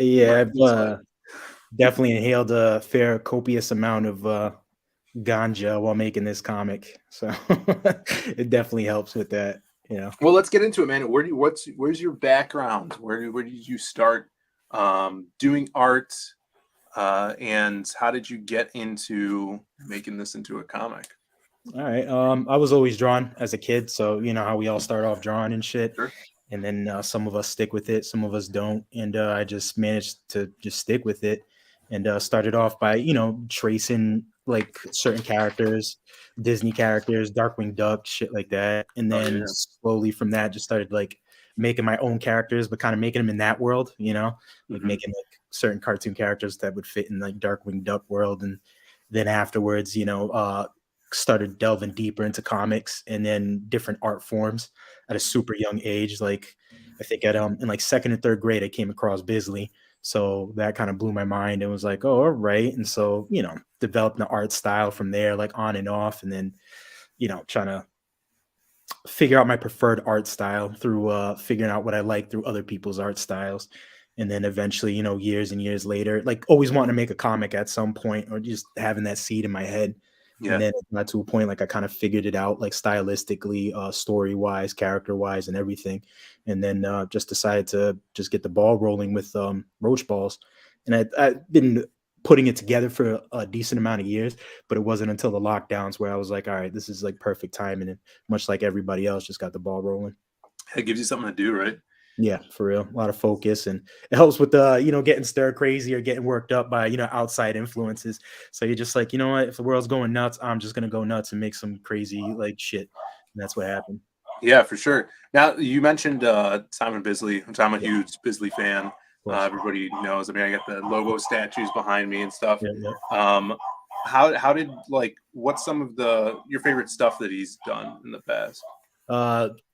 Yeah, I've Right. definitely inhaled a fair copious amount of ganja while making this comic, so it definitely helps with that. You know. Well, let's get into it, man. Where's your background? Where did you start doing art? And how did you get into making this into a comic? All right. I was always drawn as a kid, so you know how we all start off drawing and shit, Sure. and then some of us stick with it, some of us don't, and I just managed to just stick with it, and started off by tracing like certain characters, Disney characters, Darkwing Duck, shit like that, and Oh then yeah. slowly from that just started like making my own characters, but kind of making them in that world, like Mhm. making like certain cartoon characters that would fit in like Darkwing Duck world, and then afterwards, started delving deeper into comics and then different art forms at a super young age. Like I think at in like second and third grade, I came across Bisley. So that kind of blew my mind and was like, oh, all right. And so, developed the art style from there, like on and off. And then, trying to figure out my preferred art style through figuring out what I like through other people's art styles. And then eventually, years and years later, like always wanting to make a comic at some point or just having that seed in my head. Yeah. And then it got to a point like I kind of figured it out, like stylistically, story wise, character wise, and everything. And then just decided to just get the ball rolling with roach balls. And I've been putting it together for a decent amount of years, but it wasn't until the lockdowns where I was like, all right, this is like perfect timing. And much like everybody else, just got the ball rolling. It gives you something to do, right? Yeah, for real. A lot of focus, and it helps with getting stir crazy or getting worked up by, outside influences. So you're just like, you know what, if the world's going nuts, I'm just gonna go nuts and make some crazy like shit. And that's what happened. Yeah, for sure. Now you mentioned Simon Bisley, which I'm a Yeah. huge Bisley fan. Of course. Everybody knows. I mean, I got the logo statues behind me and stuff. Yeah. How did what's some of your favorite stuff that he's done in the past?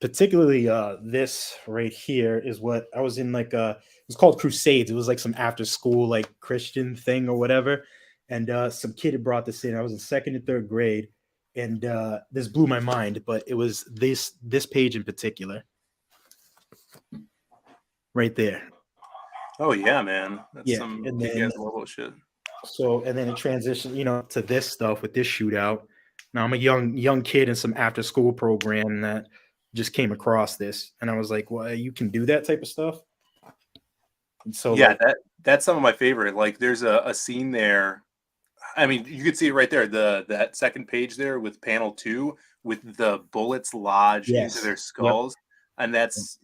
Particularly this right here is what I was in like it was called Crusades. It was like some after school like Christian thing or whatever. And some kid had brought this in. I was in second and third grade, and this blew my mind, but it was this page in particular. Right there. Oh yeah, man. That's Yeah. some And big then ass level shit. so and then it transitioned, to this stuff with this shootout. Now I'm a young kid in some after school program that just came across this, and I was like, "Well, you can do that type of stuff." And so, Yeah, like, that's some of my favorite. Like there's a scene there. I mean, you could see it right there, that second page there with panel 2 with the bullets lodged into yes, their yep, skulls. And that's,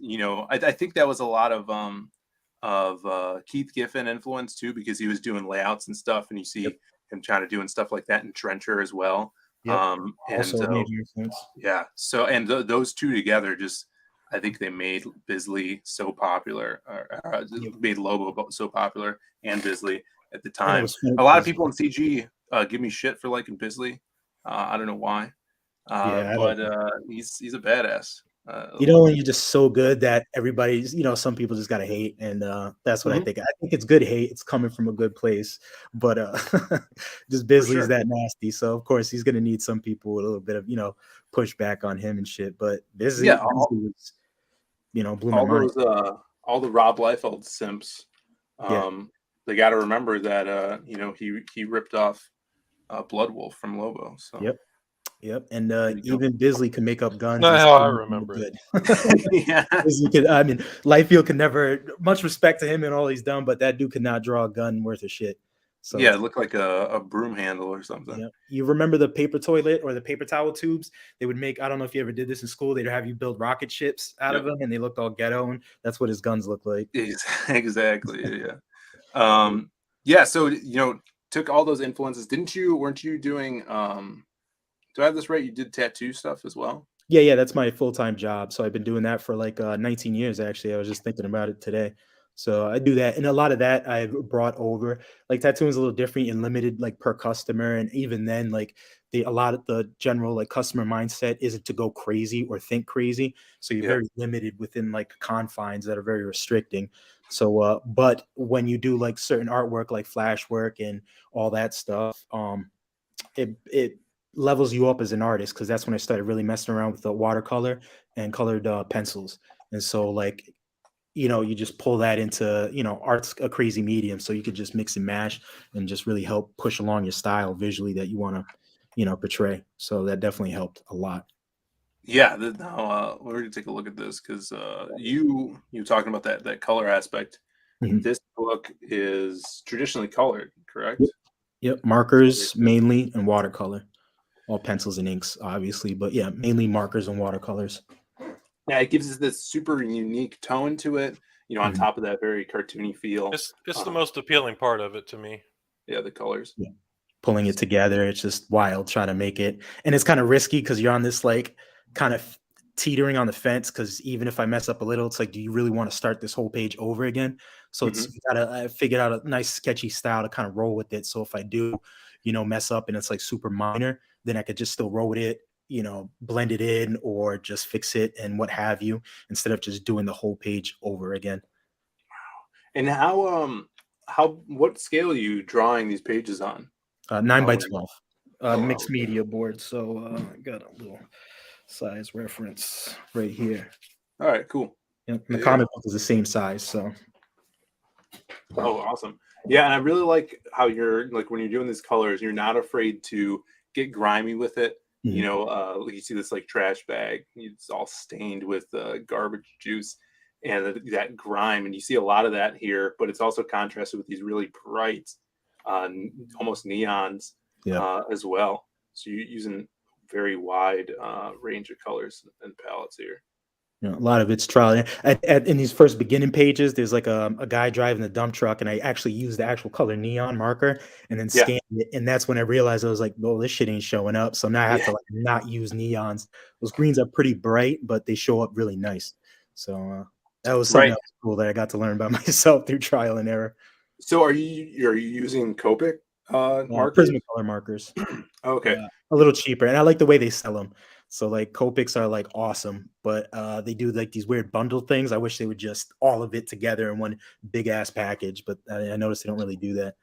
I think that was a lot of Keith Giffen influence too, because he was doing layouts and stuff, and you yep, see him trying to doing stuff like that in Trencher as well. yep. And Also a major influence. yeah, so and those two together just I think they made Bisley so popular, Yep. made Lobo so popular and Bisley at the And it time. was funny A lot of 'cause, people in CG give me shit for liking Bisley. I don't know why, yeah, I but don't. he's a badass. When you're just so good that everybody's, some people just gotta hate, and that's what I Mhm, think. I think it's good hate. It's coming from a good place, but just for Bisley's sure. that nasty. So of course he's gonna need some people with a little bit of pushback on him and shit. But Yeah, Bisley was, blew my all mind. those all the Rob Liefeld simps. Yeah. Um, they got to remember that he ripped off Blood Wolf from Lobo. So Yep. Yep. And there you go. even Bisley can make up guns Not and how I still make them look remember it. good. Yeah. Bisley could, I mean, Liefeld could never, much respect to him and all he's done, but that dude could not draw a gun worth of shit. So Yeah, it looked like a broom handle or something. yeah. You remember the paper toilet or the paper towel tubes? They would make, I don't know if you ever did this in school, they'd have you build rocket ships out of Yep. them and they looked all ghetto, and that's what his guns look like. Exactly. Yeah. Yeah. So took all those influences. Weren't you doing? Do I have this right? You did tattoo stuff as well. Yeah, that's my full-time job. So I've been doing that for like 19 years actually. I was just thinking about it today. So I do that. And a lot of that I've brought over. Like tattooing is a little different and limited like per customer. And even then, like a lot of the general like customer mindset isn't to go crazy or think crazy. So you're Yeah. very limited within like confines that are very restricting. So but when you do like certain artwork like flash work and all that stuff, it levels you up as an artist, because that's when I started really messing around with the watercolor and colored pencils. And so like you just pull that into, art's a crazy medium, so you could just mix and mash and just really help push along your style visually that you want to, portray. So that definitely helped a lot. Yeah, now we're gonna take a look at this because you talking about that color aspect. Mhm. This book is traditionally colored, correct? Yep, markers mainly and watercolor. All pencils and inks, obviously, but yeah, mainly markers and watercolors. Yeah, it gives us this super unique tone to it. On Mhm. top of that very cartoony feel. It's the most appealing part of it to me. Yeah, the colors. Yeah. Pulling it together, it's just wild trying to make it, and it's kind of risky because you're on this like kind of teetering on the fence, because even if I mess up a little, it's like, do you really want to start this whole page over again? So it's Mhm. I figured out a nice sketchy style to kind of roll with it, so if I do mess up and it's like super minor, then I could just still roll with it, blend it in or just fix it and what have you, instead of just doing the whole page over again. And what scale are you drawing these pages on? 9 by Oh, 12 wow. mixed media board, so I got a little size reference right here. All right, cool. And the Yeah. comic book is the same size, so Oh, awesome. Yeah, and I really like how you're like when you're doing these colors, you're not afraid to get grimy with it. Mhm. Like you see this like trash bag, it's all stained with garbage juice and that grime, and you see a lot of that here, but it's also contrasted with these really bright, almost neons yeah. as well. So you're using very wide range of colors and palettes here. A lot of it's trial. In these first beginning pages, there's like a guy driving the dump truck, and I actually used the actual color neon marker and then Yeah. scanned it. And that's when I realized I was like, "Well, this shit ain't showing up." So now I have to like not use neons. Those greens are pretty bright, but they show up really nice. So that was something Right. that was cool that I got to learn by myself through trial and error. So are you using Copic markers? Prismacolor markers. Okay. A little cheaper, and I like the way they sell them. So like Copics are like awesome, but they do like these weird bundle things. I wish they would just all of it together in one big ass package, but I noticed they don't really do that.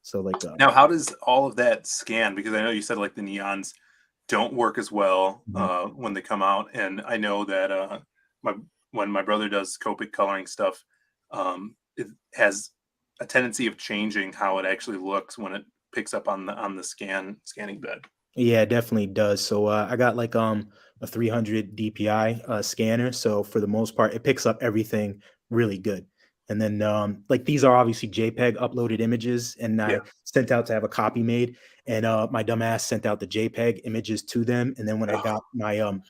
So like Now, how does all of that scan? Because I know you said like the neons don't work as well when they come out, and I know that my when my brother does Copic coloring stuff, it has a tendency of changing how it actually looks when it picks up on the scanning bed. yeah, it definitely does. So I got like a 300 DPI scanner. So for the most part, it picks up everything really good. And then like these are obviously JPEG uploaded images, and Yeah. I sent out to have a copy made. And my dumbass sent out the JPEG images to them. And then when I got my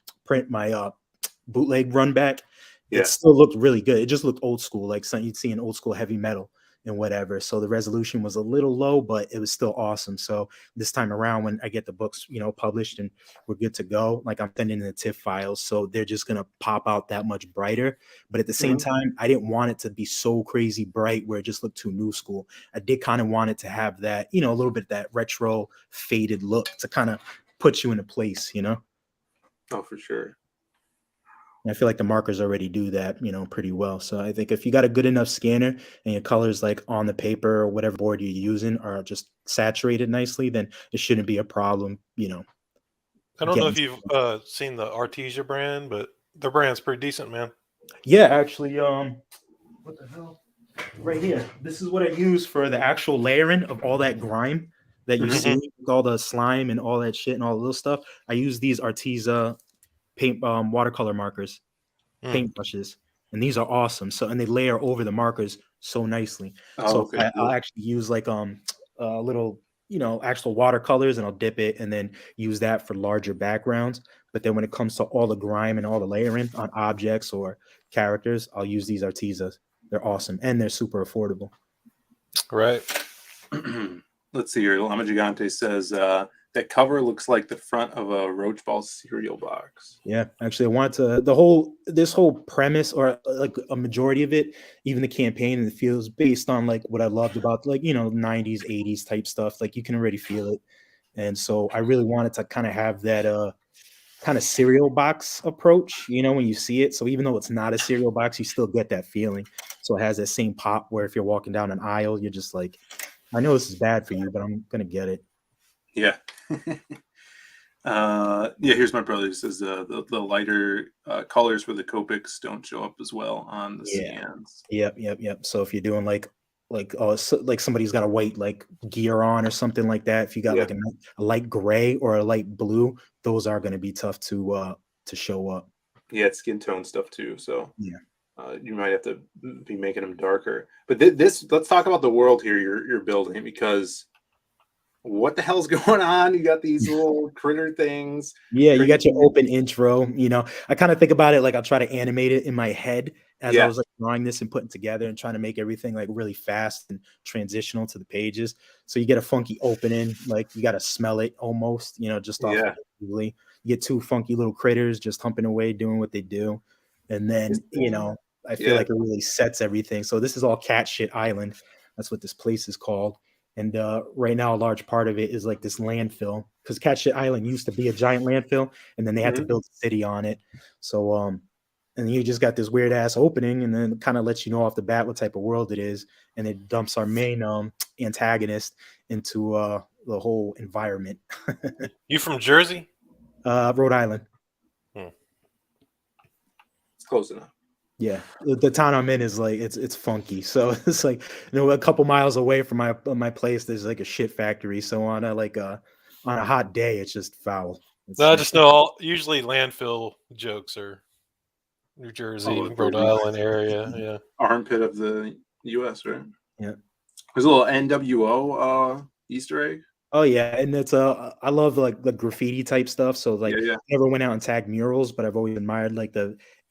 bootleg run back, Yeah. it still looked really good. It just looked old school, like something you'd see in old school heavy metal and whatever. So the resolution was a little low, but it was still awesome. So this time around, when I get the books, published and we're good to go, like I'm sending in the TIFF files, so they're just gonna pop out that much brighter. But at the same time, I didn't want it to be so crazy bright where it just looked too new school. I did kind of want it to have that, a little bit of that retro faded look to kind of put you in a place, Oh, for sure. And I feel like the markers already do that, pretty well. So I think if you got a good enough scanner and your colors like on the paper or whatever board you're using are just saturated nicely, then it shouldn't be a problem, I don't know if getting- you've seen the Artesia brand, but their brand's pretty decent, man. Yeah, actually, what the hell? Right here. This is what I use for the actual layering of all that grime that you see with all the slime and all that shit and all the little stuff. I use these Artesia paint watercolor markers, paint brushes, and these are awesome. So and they layer over the markers so nicely. So Okay, I'll actually use like a little actual watercolors, and I'll dip it and then use that for larger backgrounds. But then when it comes to all the grime and all the layering on objects or characters, I'll use these Artesas. They're awesome and they're super affordable. Right. Let's see here. Lama Gigante says that cover looks like the front of a Roach Ball cereal box. Yeah, actually, I want to this whole premise, or like a majority of it, even the campaign, and it feels based on like what I loved about like 90s, 80s type stuff. Like you can already feel it, and so I really wanted to kind of have that kind of cereal box approach. When you see it, so even though it's not a cereal box, you still get that feeling. So it has that same pop where if you're walking down an aisle, you're just like, I know this is bad for you, but I'm gonna get it. Yeah. Yeah, here's my brother. He says the lighter colors for the Copics don't show up as well on the Yeah. scans. Yep. So if you're doing like somebody's got a white like gear on or something like that, if you got Yeah. like a light gray or a light blue, those are going to be tough to show up. Yeah, it's skin tone stuff too. So Yeah. you might have to be making them darker. But this, let's talk about the world here you're building, because what the hell's going on? You got these little critter things. Yeah, you got crazy- your open intro. I kind of think about it like I'll try to animate it in my head as I Yeah. was like drawing this and putting together and trying to make everything like really fast and transitional to the pages. So you get a funky opening, like you got to smell it almost, just off Yeah. You get two funky little critters just humping away, doing what they do. And then, I feel like it really sets everything. So this is all Cat Shit Island. That's what this place is called. And right now, a large part of it is like this landfill, because Cat Shit Island used to be a giant landfill, and then they had to build a city on it. So, and you just got this weird ass opening, and then kind of lets you know off the bat what type of world it is, and it dumps our main antagonist into the whole environment. You from Jersey? Rhode Island. It's close enough. Yeah, the town I'm in is like it's funky. So it's like a couple miles away from my place, there's like a shit factory. So on a hot day, it's just foul. No, I just know usually landfill jokes are New Jersey, Rhode Island area. Yeah, armpit of the U.S. Right? Yeah. There's a little NWO Easter egg. Oh yeah, and it's I love like the graffiti type stuff. So like, I never went out and tagged murals, but I've always admired like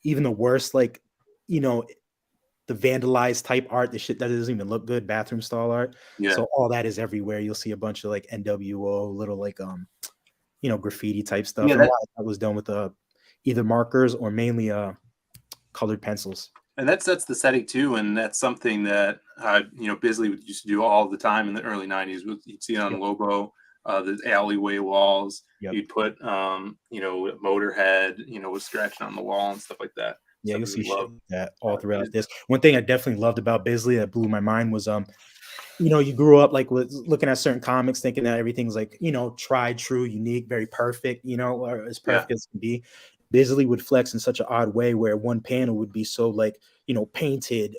even the worst, like the vandalized type art, the shit that doesn't even look good, bathroom stall art. Yeah. So all that is everywhere. You'll see a bunch of like NWO, little like graffiti type stuff. Yeah, and a lot of that was done with either markers or mainly colored pencils. And that sets the setting too, and that's something that Bisley used to do all the time in the early '90s. You'd see it on Lobo, the alleyway walls. Yep. You'd put Motorhead, was scratching on the wall and stuff like that. Yeah, you'll see shit like that all throughout this. One thing I definitely loved about Bisley that blew my mind was you grew up like with looking at certain comics thinking that everything's like, tried, true, unique, very perfect, or as perfect as can be. Bisley would flex in such an odd way where one panel would be so like, painted,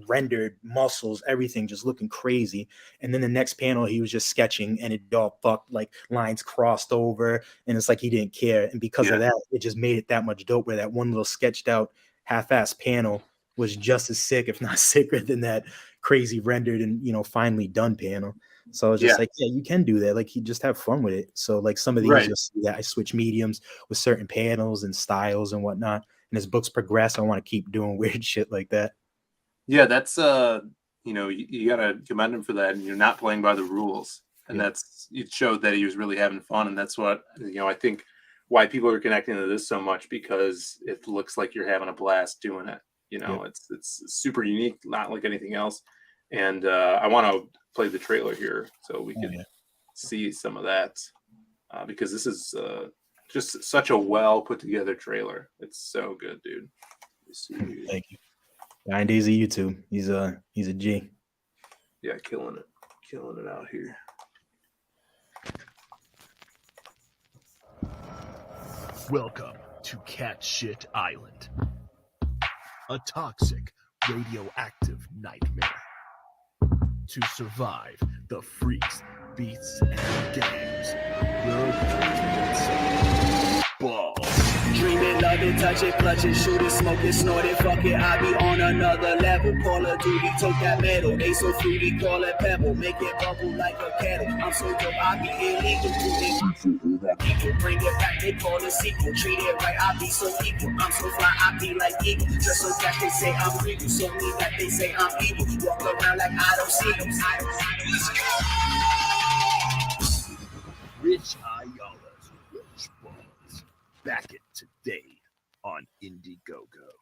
rendered, muscles, everything just looking crazy. And then the next panel, he was just sketching and it all fucked, like lines crossed over. And it's like he didn't care. And because of that, it just made it that much dope where that one little sketched out half-assed panel was just as sick, if not sicker than that crazy rendered and, finally done panel. So it's just like, yeah, you can do that. Like, you just have fun with it. So like some of these, you'll see that I switch mediums with certain panels and styles and whatnot. And as books progress, I want to keep doing weird shit like that. Yeah, that's you gotta commend him for that. And you're not playing by the rules, and it showed that he was really having fun. And that's what I think why people are connecting to this so much, because it looks like you're having a blast doing it. It's super unique, not like anything else. And I want to play the trailer here so we can see some of that, because this is just such a well put together trailer. It's so good, dude. Thank you. 9 days of YouTube. He's a G. Yeah, killing it out here. Welcome to Cat Shit Island, a toxic, radioactive nightmare. To survive the freaks, beasts, and gangs, you're going to balls. Dream it, love it, touch it, clutch it, shoot it, smoke it, snort it, fuck it, I be on another level. Call of Duty, took that metal, they so fruity, call it pebble, make it bubble like a kettle. I'm so dope, I be illegal to it. People bring it back, they call it sequel. Treat it right, I be so equal. I'm so fly, I be like eagle. Just so that they say I'm regal, so me that they say I'm evil. Walk around like I don't see them. Rich Ayala's Roach Balls. Back it today on Indiegogo.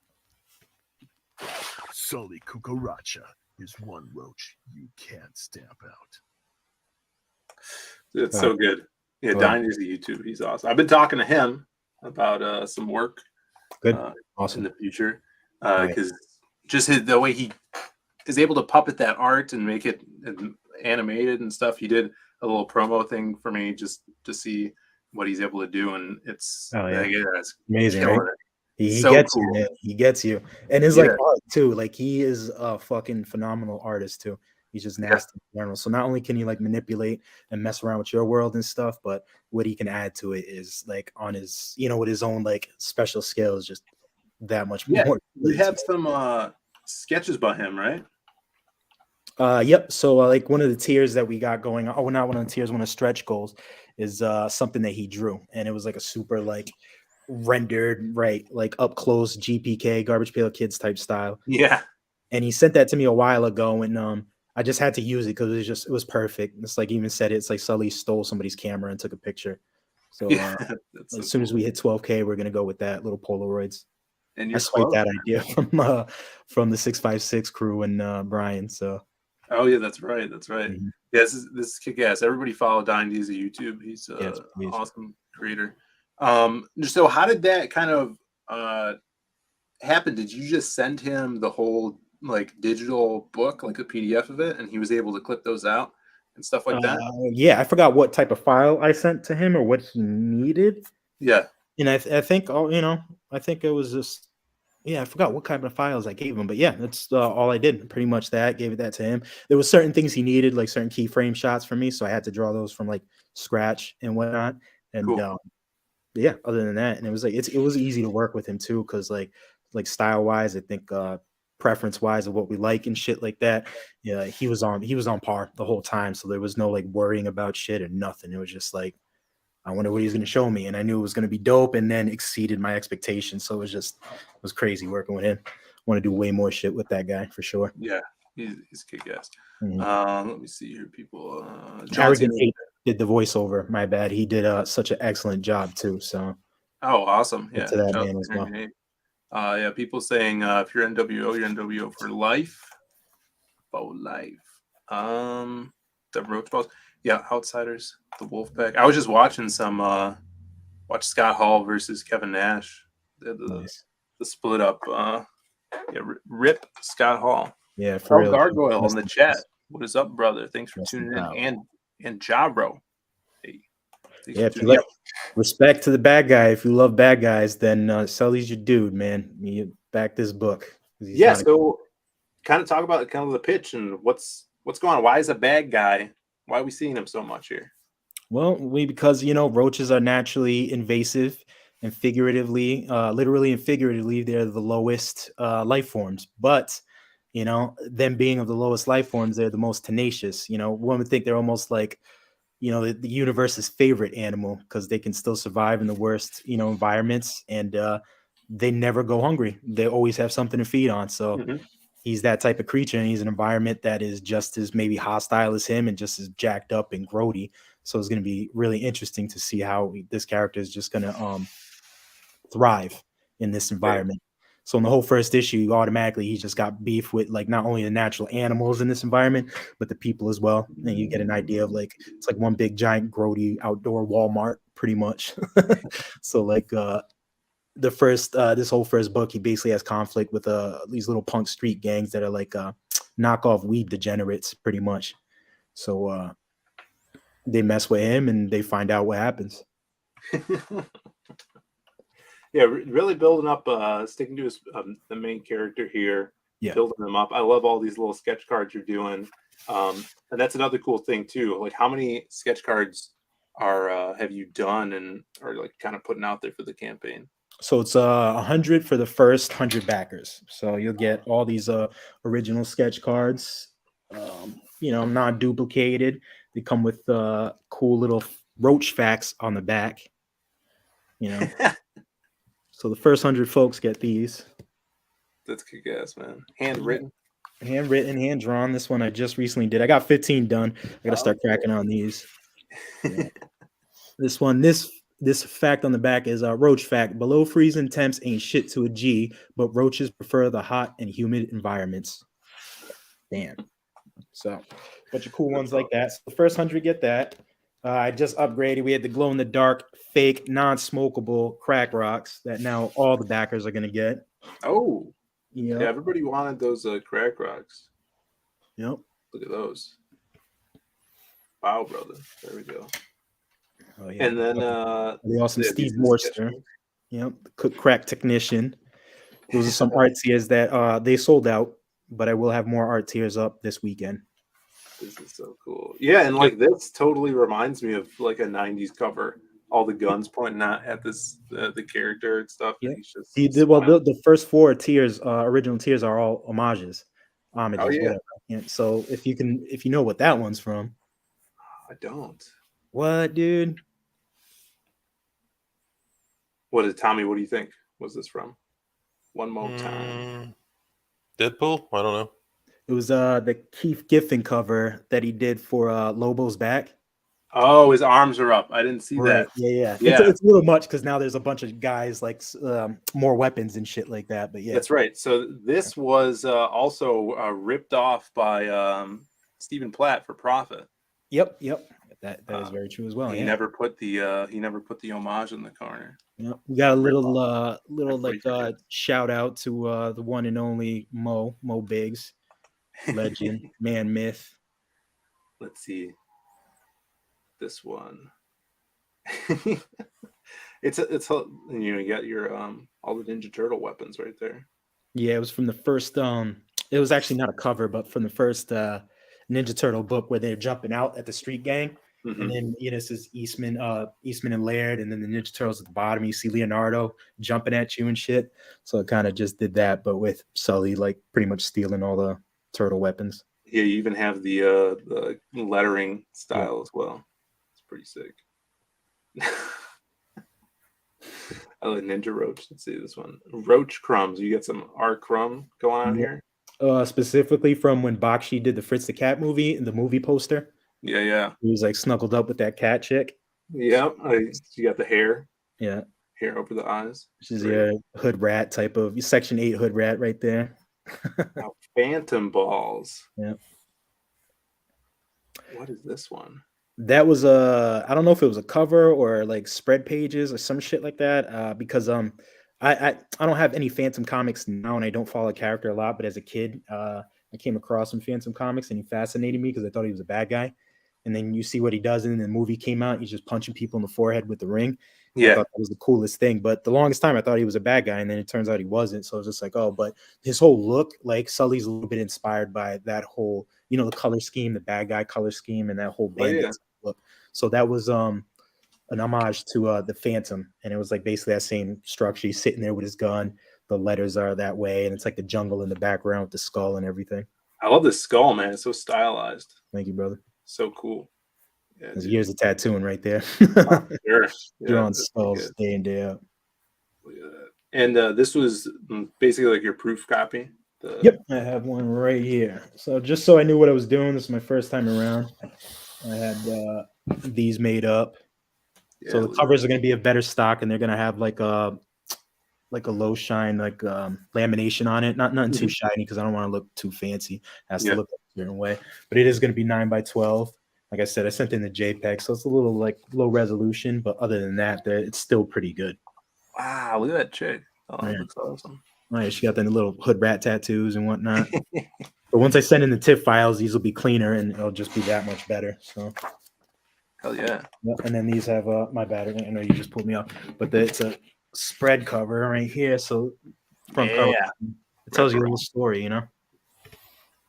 Sully Cucaracha is one roach you can't stamp out. It's so good. Yeah, Dinah's the YouTube. He's awesome. I've been talking to him about some work. Good, awesome in the future, because just the way he is able to puppet that art and make it animated and stuff. He did a little promo thing for me just to see what he's able to do, and it's it's amazing, right? He so gets cool. you, man. He gets you, and his like art too. Like he is a fucking phenomenal artist too. He's just nasty in general. So not only can he like manipulate and mess around with your world and stuff, but what he can add to it is like on his, with his own like special skills, just that much more. You have some sketches by him, right? Yep. So like one of the tiers that we got going on, not one of the tiers, one of the stretch goals is something that he drew, and it was like a super like rendered, right, like up close GPK Garbage Pail Kids type style. Yeah. And he sent that to me a while ago, and I just had to use it because it was perfect. It's like even said it's like Sully stole somebody's camera and took a picture. So as soon as we hit 12K, we're gonna go with that little Polaroids. And I swiped that idea from the 656 crew and Brian. So oh yeah, that's right. Mm-hmm. Yeah, this is kick ass. Everybody follow Dying D's on YouTube. He's an awesome creator. So how did that kind of happen? Did you just send him the whole like digital book, like a PDF of it, and he was able to clip those out and stuff like that? Yeah, I forgot what type of file I sent to him or what he needed. Yeah, and I think I think it was just I forgot what kind of files I gave him, but yeah, that's all I did. Pretty much gave that to him. There was certain things he needed, like certain keyframe shots for me, so I had to draw those from like scratch and whatnot. And cool. Other than that, and it was like it was easy to work with him too, because like style wise, I think preference wise of what we like and shit like that. Yeah, he was on par the whole time, so there was no like worrying about shit or nothing. It was just like, I wonder what he's going to show me, and I knew it was going to be dope, and then exceeded my expectations. So it was crazy working with him. I want to do way more shit with that guy for sure. Yeah, he's kick ass. Let me see here, people. Arrogant Ape did the voiceover. My bad. He did such an excellent job too. So awesome. Yeah, to that man as well. Yeah, people saying if you're NWO, you're NWO for life. For life. The Roach Balls. Yeah, Outsiders, the Wolfpack. I was just watching some watch Scott Hall versus Kevin Nash. The split up. Rip Scott Hall. Yeah, for real. Gargoyle in the chat. What is up, brother? Thanks for tuning in. And Jabro. Hey. Yeah, if you like respect to the bad guy, if you love bad guys, then Sully's your dude, man. You back this book. Yeah, so kind of talk about kind of the pitch and what's going on. Why is a bad guy? Why are we seeing him so much here? Well, because roaches are naturally invasive, and figuratively, literally and figuratively, they're the lowest life forms. But them being of the lowest life forms, they're the most tenacious. One would think they're almost like the universe's favorite animal, because they can still survive in the worst environments, and they never go hungry. They always have something to feed on. So. He's that type of creature, and he's an environment that is just as maybe hostile as him and just as jacked up and grody. So it's going to be really interesting to see how this character is just going to thrive in this environment. So in the whole first issue, automatically he's just got beef with like not only the natural animals in this environment, but the people as well. And you get an idea of like it's like one big giant grody outdoor Walmart, pretty much. So like this whole first book, he basically has conflict with these little punk street gangs that are like knockoff weed degenerates, pretty much. So they mess with him, and they find out what happens. Yeah, really building up, sticking to his the main character here. Yeah, building them up. I love all these little sketch cards you're doing, and that's another cool thing too. Like, how many sketch cards have you done and are like kind of putting out there for the campaign? So it's 100 for the first 100 backers. So you'll get all these original sketch cards, not duplicated. They come with cool little roach facts on the back. So the first 100 folks get these. That's kick ass, man. Handwritten, hand drawn. This one I just recently did. I got 15 done. I gotta start cracking on these. Yeah. This fact on the back is a roach fact. Below freezing temps ain't shit to a G, but roaches prefer the hot and humid environments. Damn. So, bunch of cool ones like that. So the first 100 get that. I just upgraded. We had the glow in the dark, fake, non-smokable crack rocks that now all the backers are gonna get. Oh, yeah. Everybody wanted those crack rocks. Yep. Look at those. Wow, brother. There we go. Oh yeah. And then the awesome yeah, Steve these are sketch Morster. cards. Yep, the cook crack technician. Those are some art tiers that they sold out, but I will have more art tiers up this weekend. This is so cool. Yeah, and like this totally reminds me of like a 90s cover. All the guns pointing out at this the character and stuff. Yeah. And he's just The first 4 tiers, original tiers, are all homages, Oh, yeah. whatever. And so if you know what that one's from. I don't. What, dude? What is Tommy? What do you think? Was this from? One more time. Deadpool? I don't know. It was the Keith Giffen cover that he did for Lobo's back. Oh, his arms are up. I didn't see that. Yeah. Yeah. It's a little much because now there's a bunch of guys like more weapons and shit like that. But yeah, That's right. So this was also ripped off by Stephen Platt for profit. Yep. That is very true as well. He never put the homage in the corner. Yep. We got a little shout out to the one and only Mo Biggs, legend, man, myth. Let's see. This one. it's you got your all the Ninja Turtle weapons right there. Yeah, it was from the first it was actually not a cover, but from the first Ninja Turtle book where they're jumping out at the street gang. Mm-hmm. And then this is Eastman and Laird, and then the Ninja Turtles at the bottom. You see Leonardo jumping at you and shit. So it kind of just did that, but with Sully like pretty much stealing all the turtle weapons. Yeah, you even have the lettering style as well. It's pretty sick. I like Ninja Roach. Let's see this one. Roach Crumbs. You got some R. Crumb going on here? Specifically from when Bakshi did the Fritz the Cat movie and the movie poster. Yeah. He was like snuggled up with that cat chick. Yep. You got the hair. Yeah. Hair over the eyes. Which is your hood rat type of Section 8 hood rat right there. Phantom Balls. Yeah. What is this one? That was I don't know if it was a cover or like spread pages or some shit like that. Because I don't have any Phantom comics now, and I don't follow a character a lot. But as a kid, I came across some Phantom comics, and he fascinated me because I thought he was a bad guy. And then you see what he does, and then the movie came out. He's just punching people in the forehead with the ring. Yeah, I thought that was the coolest thing. But the longest time, I thought he was a bad guy, and then it turns out he wasn't. So I was just like, oh, but his whole look, like Sully's a little bit inspired by that whole, the color scheme, the bad guy color scheme, and that whole bandit look. So that was an homage to the Phantom, and it was like basically that same structure. He's sitting there with his gun. The letters are that way, and it's like the jungle in the background with the skull and everything. I love this skull, man. It's so stylized. Thank you, brother. So cool. Yeah, there's years of tattooing right there. Sure. Drawing skulls day in, day out. Look at that. And this was basically like your proof copy. Yep, I have one right here. So just so I knew what I was doing, this is my first time around. I had these made up. Yeah, so the covers are going to be a better stock, and they're going to have like a low shine, like lamination on it. Nothing too shiny because I don't want to look too fancy. It has to look a certain way. But it is going to be 9x12. Like I said, I sent in the JPEG, so it's a little like low resolution. But other than that, it's still pretty good. Wow, look at that chick. Oh, that looks awesome. Oh, yeah, she got the little hood rat tattoos and whatnot. But once I send in the TIFF files, these will be cleaner and it'll just be that much better. So, hell yeah. Yep. And then these have my battery. I know you just pulled me up, but it's a spread cover right here. So, front cover, it tells you a little story,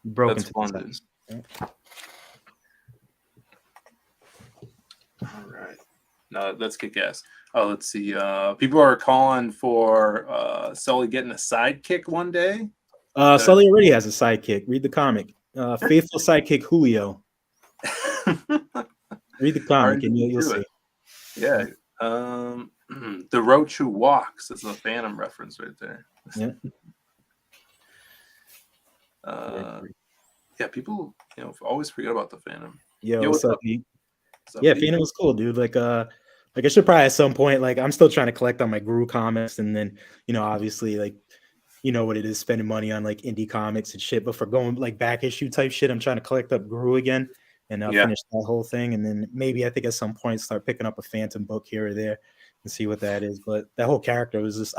Broken. That's fun, dude. All right. No, let's kick ass. Oh, let's see. People are calling for Sully getting a sidekick one day. Sully already has a sidekick. Read the comic. Faithful sidekick Julio. Read the comic and you'll see. Yeah. The Roach Who Walks is a Phantom reference right there. Yeah. Yeah, people, always forget about the Phantom. Yo, what's up, Pete? Yeah, Phantom was cool, dude. Like I should probably at some point, like I'm still trying to collect on my Gru comics, and then obviously like what it is spending money on like indie comics and shit. But for going like back issue type shit, I'm trying to collect up Gru again and finish that whole thing, and then maybe I think at some point start picking up a Phantom book here or there and see what that is. But that whole character was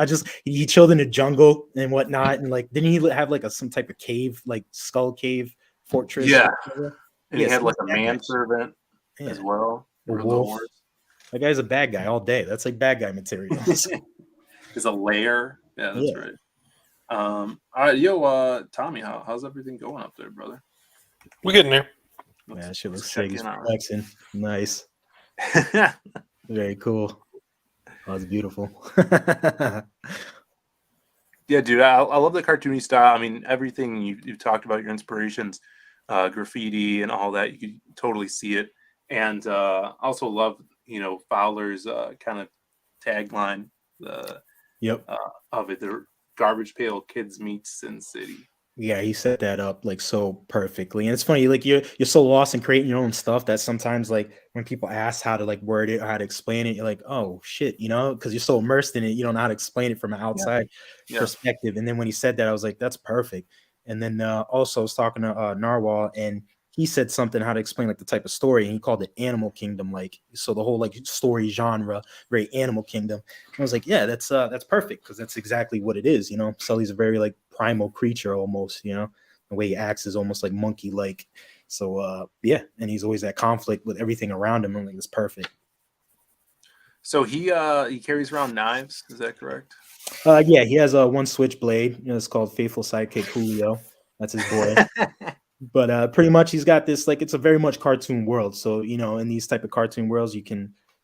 he chilled in the jungle and whatnot, and like didn't he have like some type of cave, like skull cave fortress? Yeah, and he had like a manservant as well. A wolf. That guy's a bad guy all day. That's like bad guy material. Is a lair. Yeah, that's Yeah. right. All right, yo, Tommy, how's everything going up there, brother? We're getting there. Man, that shit looks check sick. He's in on it. flexing. Nice. Very cool. Oh, it's beautiful. Yeah, dude, I love the cartoony style. I mean, everything you've talked about, your inspirations, graffiti and all that, you can totally see it. And also love, Fowler's kind of tagline Yep. of it, the garbage pail kids meet Sin City. Yeah, he set that up like so perfectly. And it's funny, like you're so lost in creating your own stuff that sometimes like when people ask how to like word it or how to explain it, you're like, oh shit, because you're so immersed in it, you don't know how to explain it from an outside perspective. And then when he said that, I was like, that's perfect. And then also I was talking to Narwhal, and he said something how to explain like the type of story, and he called it Animal Kingdom, like so the whole like story genre, very Animal Kingdom. And I was like, yeah, that's perfect, because that's exactly what it is. Sully's a very like primal creature almost. The way he acts is almost like monkey like. So yeah, and he's always at conflict with everything around him. I'm like, it's perfect. So he carries around knives, is that correct? Yeah, he has one switchblade. It's called Faithful Sidekick Julio. That's his boy. But pretty much he's got this, like, it's a very much cartoon world. So, in these type of cartoon worlds,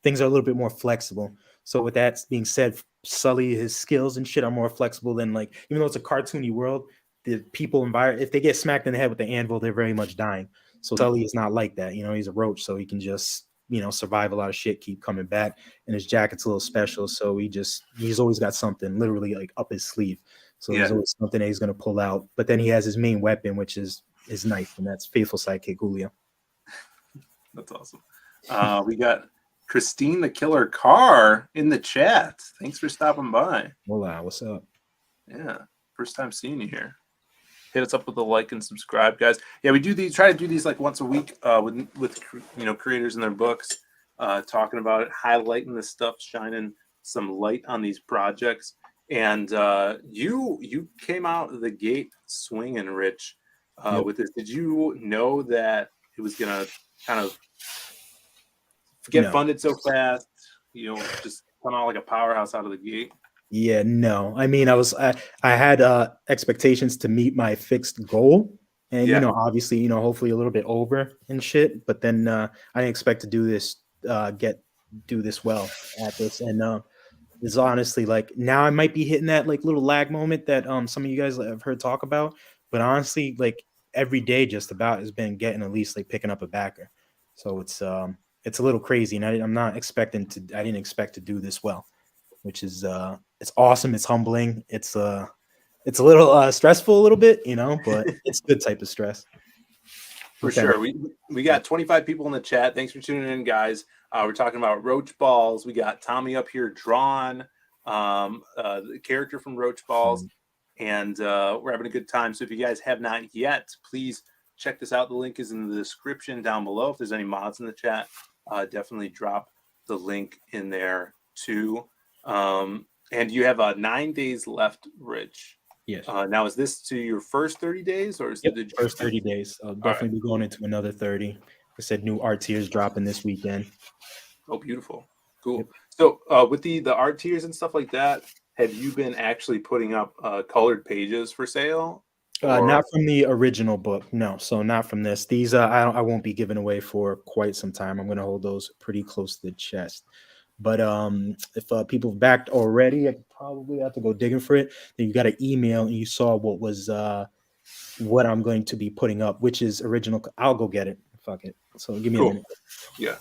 things are a little bit more flexible. So with that being said, Sully, his skills and shit are more flexible than, like, even though it's a cartoony world, the people if they get smacked in the head with the anvil, they're very much dying. So Sully is not like that. He's a roach, so he can just, survive a lot of shit, keep coming back. And his jacket's a little special. So he's always got something literally like up his sleeve. So there's always something that he's going to pull out. But then he has his main weapon, which is his knife, and that's Faithful Sidekick Julio. That's awesome. We got Christine the Killer Carr in the chat. Thanks for stopping by. Hola, what's up? Yeah, first time seeing you here. Hit us up with a like and subscribe, guys. Yeah, we try to do these like once a week with creators in their books, talking about it, highlighting this stuff, shining some light on these projects. And you came out of the gate swinging, Rich. With this, did you know that it was gonna kind of get funded so fast? Just come out like a powerhouse out of the gate. Yeah, no. I mean, I had expectations to meet my fixed goal, and obviously, hopefully a little bit over and shit. But then I didn't expect to do this, do this well at this, and it's honestly like now I might be hitting that like little lag moment that some of you guys have heard talk about. But honestly, like every day just about has been getting at least like picking up a backer. So it's a little crazy, and I didn't expect to do this well, which is it's awesome. It's humbling. It's a little stressful a little bit, but it's good type of stress. For sure. We got 25 people in the chat. Thanks for tuning in, guys. We're talking about Roach Balls. We got Tommy up here drawn the character from Roach Balls. And we're having a good time. So if you guys have not yet, please check this out. The link is in the description down below. If there's any mods in the chat, definitely drop the link in there too. And you have 9 days left, Rich. Yes. Now, is this to your first 30 days, or is it the first 30 days? I'll definitely be going into another 30. I said new art tiers dropping this weekend. Oh, beautiful. Cool. Yep. So with the art tiers and stuff like that, have you been actually putting up colored pages for sale? Not from the original book, no. So not from this. These I won't be giving away for quite some time. I'm going to hold those pretty close to the chest. But if people have backed already, I probably have to go digging for it. Then you got an email and you saw what I'm going to be putting up, which is original. I'll go get it. Fuck it. So give me a minute. Yeah.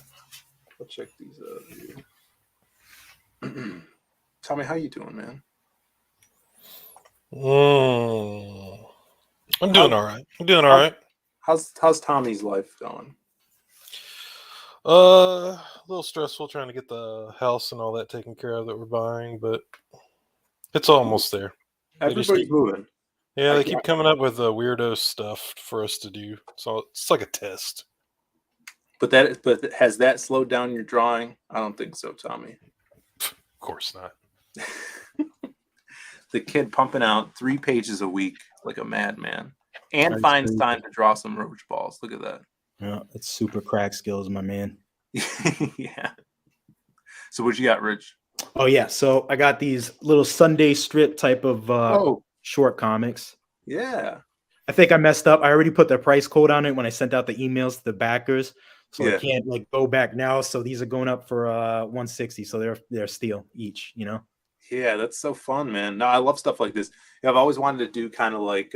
I'll check these out here. Tell me how you doing, man. I'm doing all right. How's Tommy's life going? A little stressful trying to get the house and all that taken care of that we're buying, but it's almost there. Everybody's moving. Yeah, they keep coming up with weirdo stuff for us to do. So it's like a test. But has that slowed down your drawing? I don't think so, Tommy. Of course not. The kid pumping out 3 pages a week like a madman, and finds time to draw some Roach Balls. Look at that. Yeah, it's super crack skills, my man. Yeah. So what you got, Rich? Oh yeah, so I got these little Sunday strip type of short comics. Yeah. I think I messed up. I already put the price code on it when I sent out the emails to the backers, so I can't like go back now. So these are going up for 160. So they're steal each, you know. Yeah, that's so fun, man. No, I love stuff like this. I've always wanted to do kind of like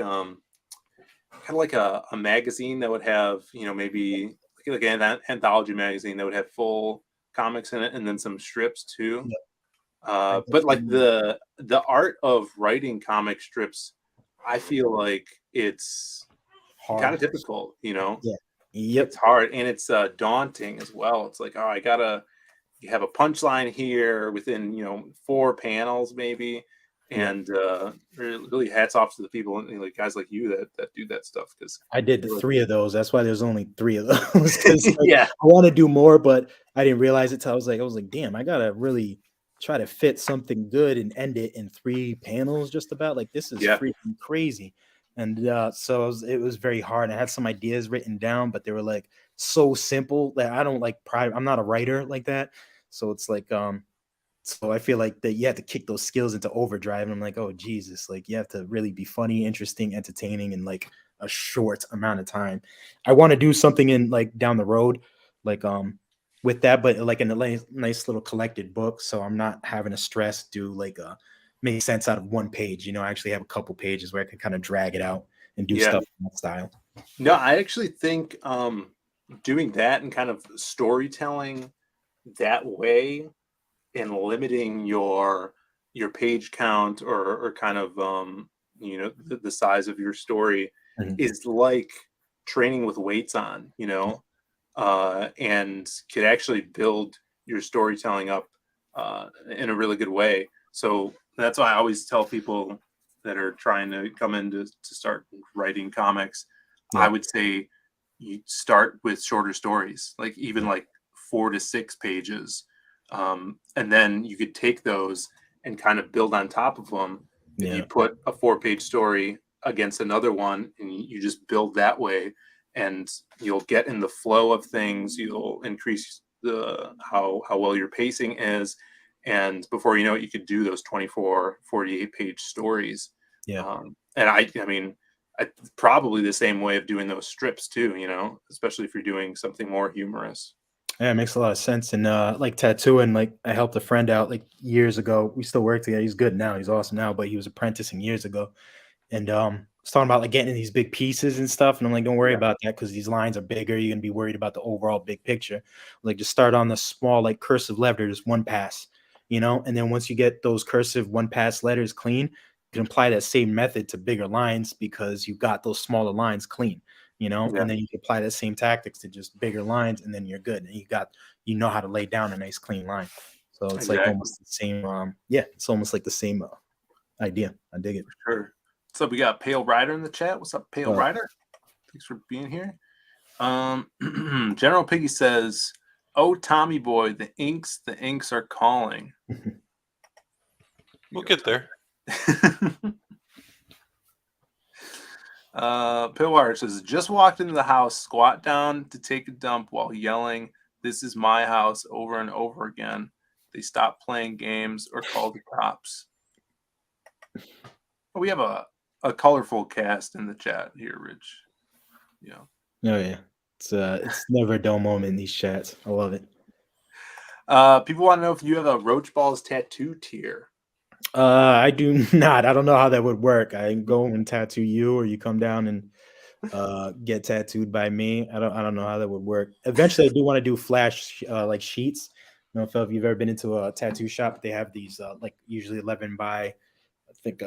a magazine that would have, maybe like an anthology magazine that would have full comics in it and then some strips too. But like the art of writing comic strips, I feel like it's kind of difficult, Yeah. Yep. It's hard and it's daunting as well. It's like, oh, you have a punchline here within 4 panels maybe. And really hats off to the people and like guys like you that do that stuff, because I did the 3 of those. That's why there's only 3 of those. Like, yeah, I want to do more, but I didn't realize it till I was like, damn, I gotta really try to fit something good and end it in 3 panels. Just about like this is freaking crazy. And so it was very hard. I had some ideas written down, but they were like so simple that I don't like I'm not a writer like that. So it's like so I feel like that you have to kick those skills into overdrive. And I'm like, oh Jesus, like you have to really be funny, interesting, entertaining in like a short amount of time. I want to do something in like down the road, like with that, but like in a nice little collected book. So I'm not having to stress, do like make sense out of 1 page. I actually have a couple pages where I can kind of drag it out and do stuff in that style. No, I actually think doing that and kind of storytelling that way and limiting your page count or kind of the size of your story is like training with weights on, and could actually build your storytelling up in a really good way. So that's why I always tell people that are trying to come in to start writing comics, I would say you start with shorter stories, like even like 4 to 6 pages. And then you could take those and kind of build on top of them. If you put a 4-page story against another one and you just build that way, and you'll get in the flow of things, you'll increase how well your pacing is. And before you know it, you could do those 24, 48-page stories. And I mean, probably the same way of doing those strips too, especially if you're doing something more humorous. Yeah, it makes a lot of sense. And like tattooing, like I helped a friend out like years ago. We still work together. He's good now. He's awesome now, but he was apprenticing years ago. And was talking about like getting in these big pieces and stuff. And I'm like, don't worry about that because these lines are bigger. You're gonna be worried about the overall big picture. Like just start on the small, like cursive letters, 1 pass, and then once you get those cursive 1 pass letters clean, you can apply that same method to bigger lines because you got those smaller lines clean. And then you can apply the same tactics to just bigger lines, and then you're good. And you know how to lay down a nice clean line. So it's like almost the same. It's almost like the same idea. I dig it. For sure. So we got Pale Rider in the chat. What's up, Pale Rider? Thanks for being here. General Piggy says, "Oh, Tommy boy, the inks are calling." We'll get there. Pillwire says, "Just walked into the house, squat down to take a dump while yelling, 'This is my house,' over and over again. They stopped playing games or called the cops." We have a colorful cast in the chat here, Rich. Yeah. Oh yeah. It's never a dull moment in these chats. I love it. People want to know if you have a Roach Balls tattoo tier. I do not. I don't know how that would work. I can go and tattoo you, or you come down and get tattooed by me. I don't know how that would work. Eventually, I do want to do flash like sheets. I don't know if you've ever been into a tattoo shop. They have these like usually 11 by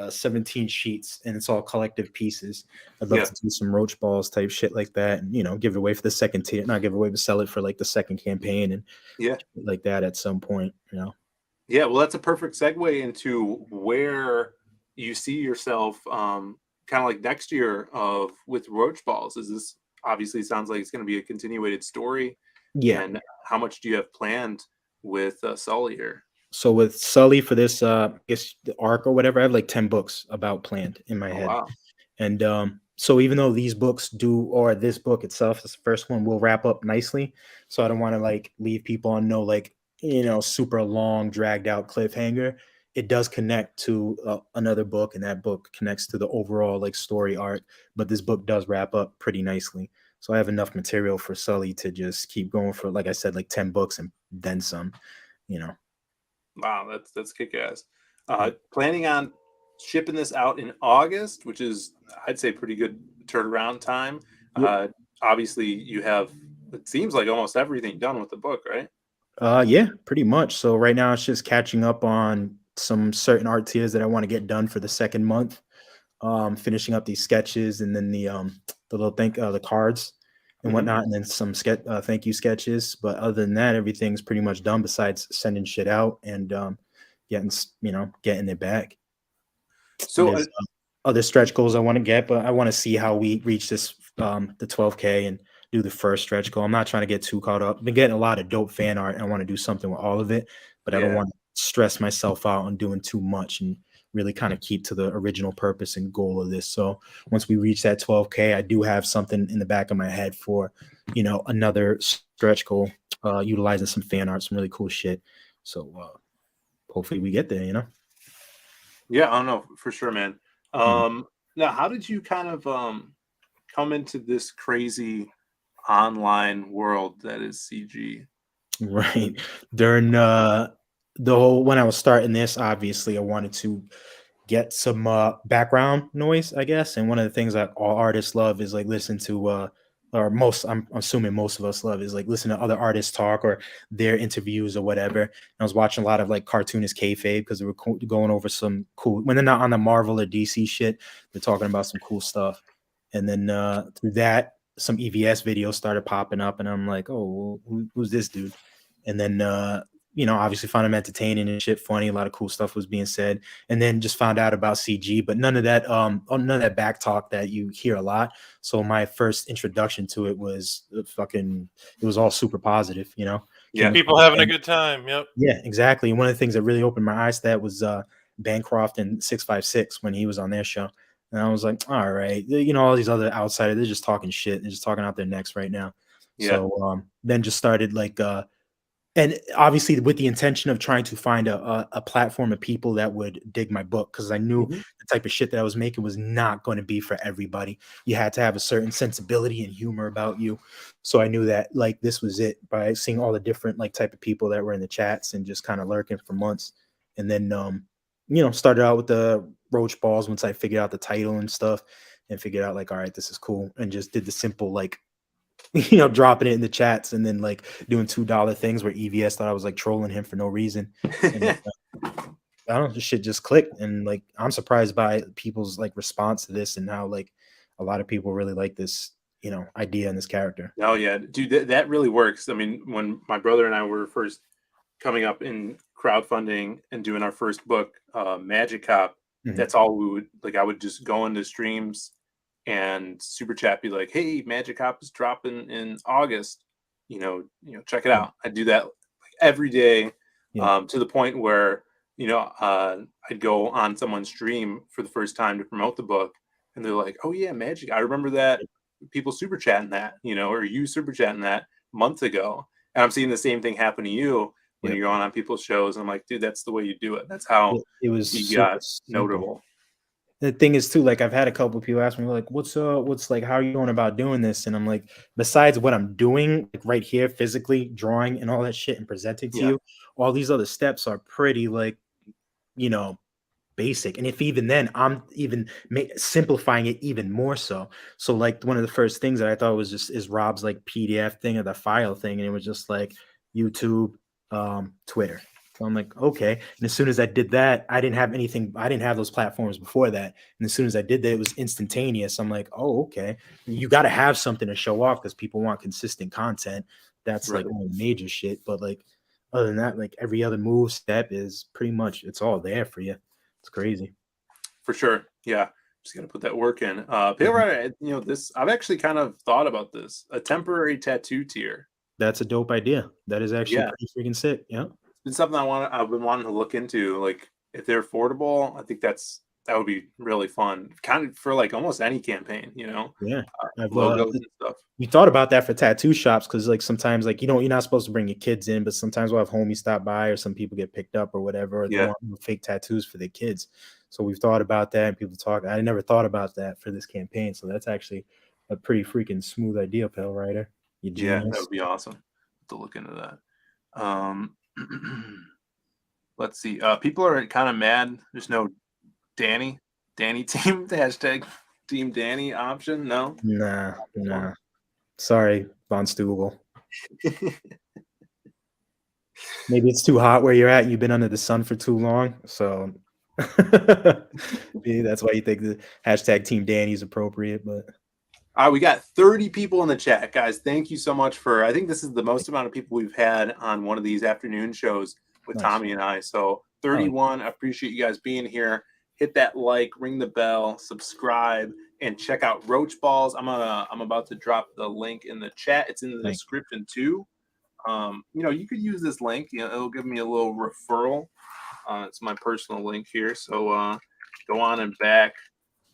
17 sheets, and it's all collective pieces. I'd love to do some Roach Balls type shit like that, and give it away for the second tier. Not give it away, but sell it for like the second campaign and like that at some point. Yeah, well, that's a perfect segue into where you see yourself kind of like next year with Roach Balls. Is this obviously sounds like it's going to be a continuated story? Yeah. And how much do you have planned with Sully here? So with Sully for this, I guess the arc or whatever, I have like 10 books about planned in my head. Wow. And so even though these books or this book itself, this first one will wrap up nicely. So I don't want to like leave people on no like super long, dragged out cliffhanger, it does connect to another book, and that book connects to the overall like story arc. But this book does wrap up pretty nicely, so I have enough material for Sully to just keep going for, like I said, like 10 books and then some. Wow, that's kick ass. Planning on shipping this out in August, which is, I'd say, pretty good turnaround time. Obviously, you have, it seems like, almost everything done with the book, right? Yeah, pretty much. So right now it's just catching up on some certain art tiers that I want to get done for the second month. Finishing up these sketches, and then the little the cards and whatnot, and then some thank you sketches. But other than that, everything's pretty much done besides sending shit out and getting it back. So there's other stretch goals I want to get, but I want to see how we reach this the 12K and do the first stretch goal. I'm not trying to get too caught up. I've been getting a lot of dope fan art, and I want to do something with all of it, but I don't want to stress myself out on doing too much and really kind of keep to the original purpose and goal of this. So once we reach that 12K, I do have something in the back of my head for, another stretch goal, utilizing some fan art, some really cool shit. So hopefully we get there, Yeah, I don't know for sure, man. Now, how did you kind of come into this crazy online world that is CG? Right. During when I was starting this, obviously I wanted to get some background noise, I guess. And one of the things that all artists love is like listen to I'm assuming most of us love is like listen to other artists talk or their interviews or whatever. And I was watching a lot of like cartoonist kayfabe because they were going over some cool, when they're not on the Marvel or DC shit, they're talking about some cool stuff. And then through that, some EVS videos started popping up, and I'm like, oh, who's this dude? And then obviously found him entertaining and shit, funny. A lot of cool stuff was being said, and then just found out about CG, but none of that back talk that you hear a lot. So my first introduction to it was it was all super positive, Yeah, people having a good time. Yep. Yeah, exactly. And one of the things that really opened my eyes to that was Bancroft and 656 when he was on their show. And I was like, all right, all these other outsiders, they're just talking shit. They're just talking out their necks right now. Yeah. So then just started like and obviously with the intention of trying to find a platform of people that would dig my book, because I knew the type of shit that I was making was not going to be for everybody. You had to have a certain sensibility and humor about you. So I knew that like this was it, by seeing all the different like type of people that were in the chats and just kind of lurking for months. And then started out with the roach balls once I figured out the title and stuff, and figured out like, all right, this is cool, and just did the simple like dropping it in the chats, and then like doing $2 things where EVS thought I was like trolling him for no reason. And, I don't know, this shit just clicked, and like I'm surprised by people's like response to this and how like a lot of people really like this idea and this character. Oh yeah, dude, that really works. I mean, when my brother and I were first coming up in crowdfunding and doing our first book, Magic Cop, that's all we would like. I would just go into streams and super chat, be like, "Hey, Magic Cop is dropping in August. Check it out." I'd do that like every day, to the point where I'd go on someone's stream for the first time to promote the book, and they're like, "Oh yeah, Magic! I remember that people super chatting that, or you super chatting that months ago." And I'm seeing the same thing happen to you when you're going on people's shows. And I'm like, dude, that's the way you do it. That's how it was he got notable. The thing is too, like I've had a couple of people ask me like, what's like, how are you going about doing this? And I'm like, besides what I'm doing like right here, physically drawing and all that shit and presenting to you, all these other steps are pretty like, basic. And if even then I'm even simplifying it even more so. So like one of the first things that I thought was just is Rob's like PDF thing or the file thing. And it was just like YouTube, Twitter. So I'm like, okay. And as soon as I did that, I didn't have those platforms before that. And as soon as I did that, it was instantaneous. I'm like, oh, okay. You got to have something to show off because people want consistent content. That's like all major shit. But like, other than that, like every other move step is pretty much, it's all there for you. It's crazy. For sure. Yeah. Just got to put that work in. This, I've actually kind of thought about this, a temporary tattoo tier. That's a dope idea. That is actually pretty freaking sick. Yeah. It's been something I've been wanting to look into. Like if they're affordable, I think that's That would be really fun, kind of for like almost any campaign, you know. Yeah, Logos and stuff. We thought about that for tattoo shops because like sometimes like you're not supposed to bring your kids in, but sometimes we'll have homies stop by or some people get picked up or whatever, or they want fake tattoos for their kids. So we've thought about that, and people talk. I never thought about that for this campaign, so that's actually a pretty freaking smooth idea, Phill Writer. Yeah, that would be awesome to look into that. Let's see. People are kind of mad. There's no Danny team hashtag Team Danny option. No. Nah. Sorry, Von Stugel. Maybe it's too hot where you're at. You've been under the sun for too long, so maybe that's why you think the hashtag Team Danny is appropriate. But we got 30 people in the chat, guys. Thank you so much for. I think this is the most amount of people we've had on one of these afternoon shows with Tommy and I. So 31. I appreciate you guys being here. Hit that like, ring the bell, subscribe, and check out Roach Balls. I'm about to drop the link in the chat. It's in the description too. You could use this link. It'll give me a little referral. It's my personal link here. So go on and back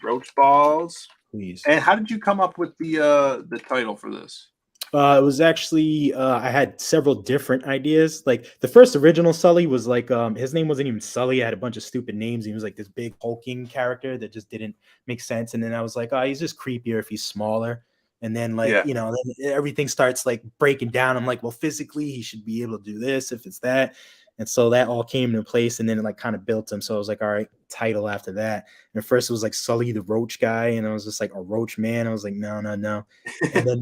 Roach Balls. Please. And how did you come up with the title for this? It was actually I had several different ideas. Like the first original Sully was like his name wasn't even Sully. I had a bunch of stupid names. He was like this big hulking character that just didn't make sense. And then I was like, he's just creepier if he's smaller. And then then everything starts like breaking down. I'm like, well, physically he should be able to do this if it's that. And so that all came into place, and then it like kind of built him. So I was like, all right, title after that. And at first it was like Sully the Roach guy, and I was just like a Roach man. I was like, no. And then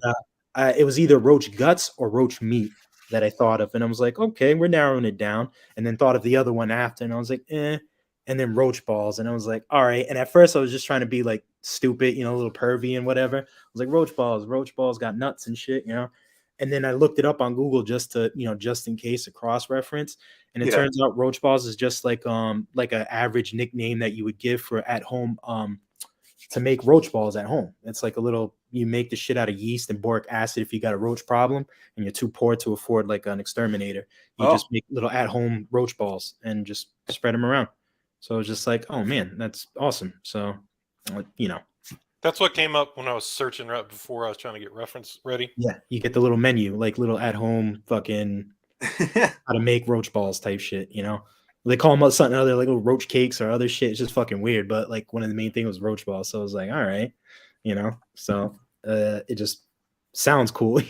it was either Roach Guts or Roach Meat that I thought of. And I was like, okay, we're narrowing it down. And then thought of the other one after. And I was like, And then Roach Balls. And I was like, all right. And at first I was just trying to be like stupid, a little pervy and whatever. I was like, Roach Balls got nuts and shit, And then I looked it up on Google just to, just in case, a cross reference. And it turns out Roach Balls is just like an average nickname that you would give for at home to make roach balls at home. It's like a little, you make the shit out of yeast and boric acid if you got a roach problem and you're too poor to afford like an exterminator. You just make little at home roach balls and just spread them around. So it's just like, oh man, that's awesome. So, That's what came up when I was searching right before I was trying to get reference ready. Yeah, you get the little menu, like little at home fucking how to make roach balls type shit, They call them something other like little roach cakes or other shit. It's just fucking weird. But like one of the main things was roach balls. So I was like, all right, So it just sounds cool,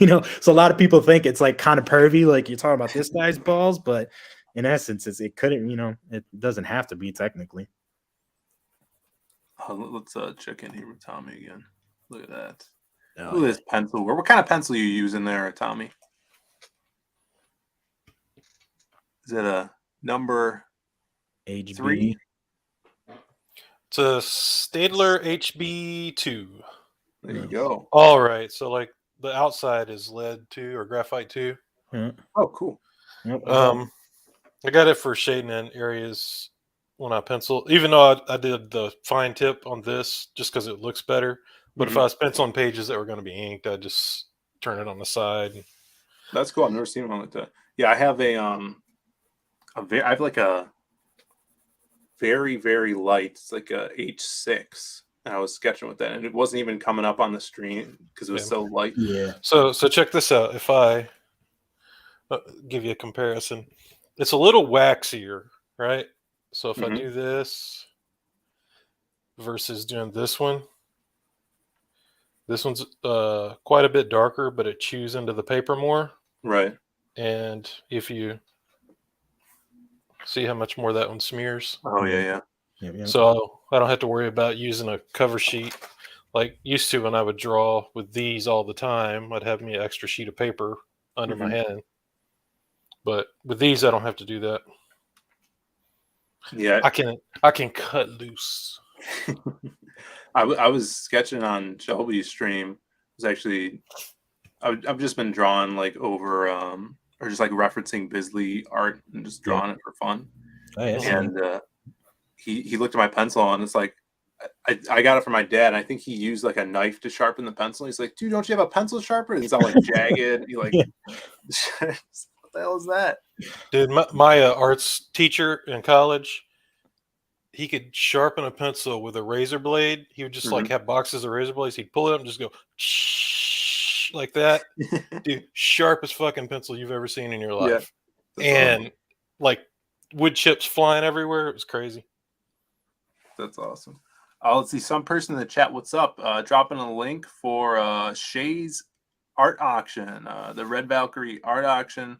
So a lot of people think it's like kind of pervy, like you're talking about this guy's balls, but in essence, it couldn't, it doesn't have to be technically. Let's check in here with Tommy again. Look at that. Look at this pencil. What kind of pencil you using there, Tommy? Is it a number HB? 3? It's a Staedtler HB2. There you go. All right. So like the outside is lead 2 or graphite 2. Oh, cool. Yep. I got it for shading in areas when I pencil, even though I did the fine tip on this just because it looks better. But if I was penciling pages that were going to be inked, I'd just turn it on the side. That's cool. I've never seen one like that. Yeah, I have I have like a very, very light, it's like a H6. And I was sketching with that, and it wasn't even coming up on the screen because it was so light. Yeah. So check this out. If I give you a comparison, it's a little waxier, right? So if I do this versus doing this one's quite a bit darker, but it chews into the paper more. Right. And if you see how much more that one smears. Oh, yeah. So I don't have to worry about using a cover sheet like used to when I would draw with these all the time. I'd have me an extra sheet of paper under my hand. But with these, I don't have to do that. Yeah. I can cut loose. I was sketching on Shelby's stream. It was actually, I've just been drawing like over, or just like referencing Bisley art and just drawing it for fun. Oh, yeah. And he looked at my pencil and it's like, I got it from my dad. And I think he used like a knife to sharpen the pencil. He's like, dude, don't you have a pencil sharpener? And it's all like jagged. He like, what the hell is that? Dude, my arts teacher in college, he could sharpen a pencil with a razor blade. He would just like have boxes of razor blades. He'd pull it up and just go shh, like that. Dude, sharpest fucking pencil you've ever seen in your life. Yeah, and awesome. Like wood chips flying everywhere. It was crazy. That's awesome. Let's see. Some person in the chat, what's up? Dropping a link for Shay's art auction, the Red Valkyrie art auction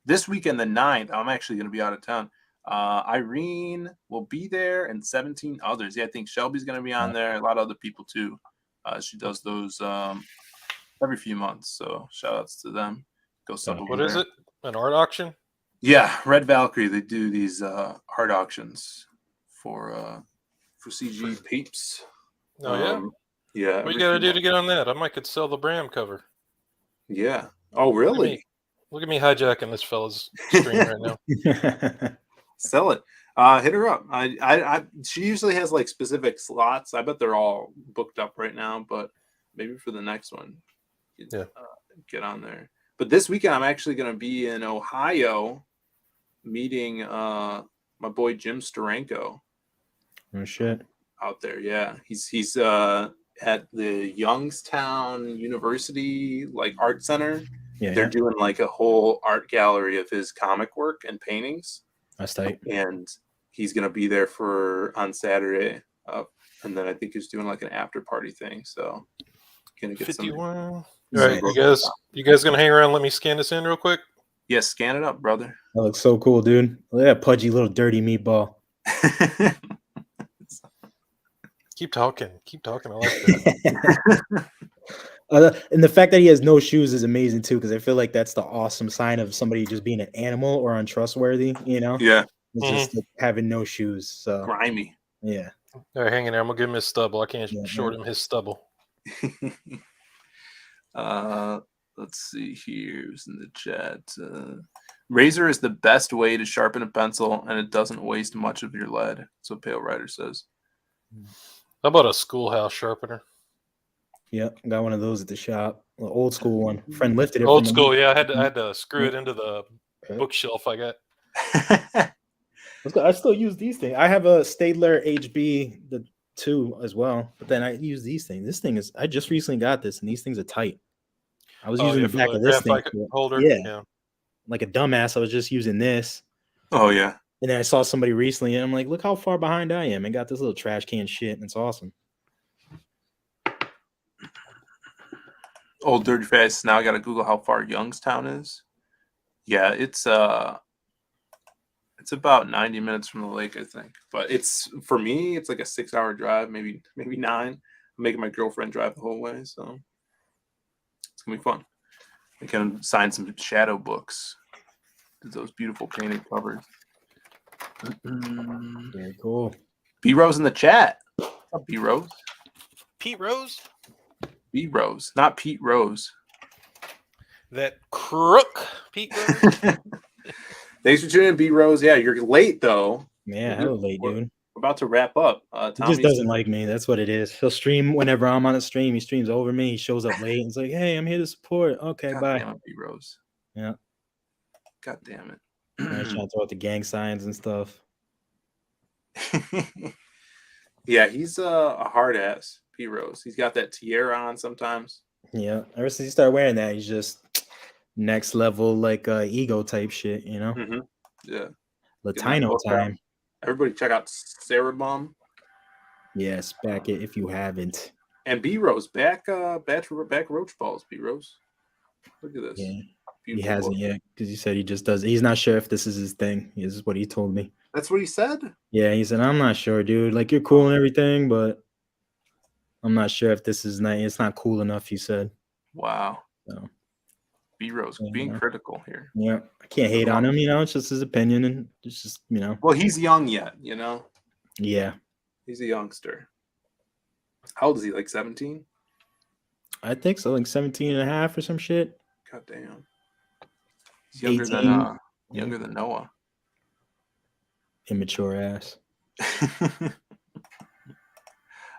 this weekend, the 9th. I'm actually going to be out of town. Irene will be there and 17 others. Yeah, I think Shelby's going to be on there. A lot of other people too. She does those every few months. So shout outs to them. Go sub What is it? An art auction? Yeah, Red Valkyrie. They do these art auctions for CG peeps. Oh yeah. Yeah. What you got to do to get on that? I might could sell the Bram cover. Yeah. Oh really? Look at me hijacking this fella's screen right now. Sell it. Hit her up. She usually has like specific slots. I bet they're all booked up right now, but maybe for the next one, get on there. But this weekend, I'm actually going to be in Ohio, meeting my boy Jim Steranko. Oh shit! Out there, yeah. He's at the Youngstown University like art center. Yeah, they're doing like a whole art gallery of his comic work and paintings. That's tight. And he's gonna be there on Saturday, and then I think he's doing like an after party thing. So gonna get 51. All right, you guys gonna hang around? Let me scan this in real quick. Yeah, scan it up, brother. That looks so cool, dude. Look at that pudgy little dirty meatball. Keep talking. I like that. And the fact that he has no shoes is amazing too, because I feel like that's the awesome sign of somebody just being an animal or untrustworthy. You know? Yeah. It's just like having no shoes. So grimy. Yeah. All right, hang in there. I'm gonna give him his stubble. I can't short him his stubble. Let's see here. Who's in the chat? Razor is the best way to sharpen a pencil, and it doesn't waste much of your lead. That's what Pale Rider says. How about a schoolhouse sharpener? Yeah, got one of those at the shop. An old school one. Friend lifted it. Old school, yeah. I had to screw it into the bookshelf I got. I still use these things. I have a Staedtler HB the 2 as well, but then I use these things. This thing is, I just recently got this, and these things are tight. I was using the back of this thing holder. Yeah, like a dumbass. I was just using this. Oh yeah. And then I saw somebody recently, and I'm like, look how far behind I am, and got this little trash can shit, and it's awesome. Old Dirty Fast. Now I got to Google how far Youngstown is. Yeah, it's about 90 minutes from the lake, I think. But it's, for me, it's like a 6-hour drive, maybe 9. I'm making my girlfriend drive the whole way, so it's gonna be fun. I can sign some shadow books. Those beautiful painted covers. Very cool. B Rose in the chat. B Rose. Pete Rose. B Rose, not Pete Rose. That crook, Pete Rose. Thanks for tuning in, B Rose. Yeah, you're late though. Yeah, hella late, dude. We're about to wrap up. He just doesn't like me. That's what it is. He'll stream whenever I'm on a stream. He streams over me. He shows up late. He's like, "Hey, I'm here to support." Okay, God bye. Damn it, B Rose. Yeah. God damn it. I was trying to throw out the gang signs and stuff. Yeah, he's a hard ass, P Rose. He's got that tiara on sometimes. Yeah, ever since he started wearing that, he's just next level, like ego type shit, you know. Mm-hmm. Yeah, Latino time. Everybody, check out Cerebum. Yes, back it if you haven't. And B Rose back roach balls. B Rose, look at this. Yeah, beautiful he hasn't book. yet because he said he just does. He's not sure if this is his thing. This is what he told me. That's what he said. Yeah, he said, "I'm not sure, dude. Like you're cool and everything, but I'm not sure if this is not. It's not cool enough." He said. Wow. So, B Rose being critical here. Yeah, I can't hate on him. You know, it's just his opinion, and it's just Well, he's young yet. You know. Yeah. He's a youngster. How old is he? Like 17? I think so, like 17 and a half or some shit. God damn. He's younger than Noah. Immature ass.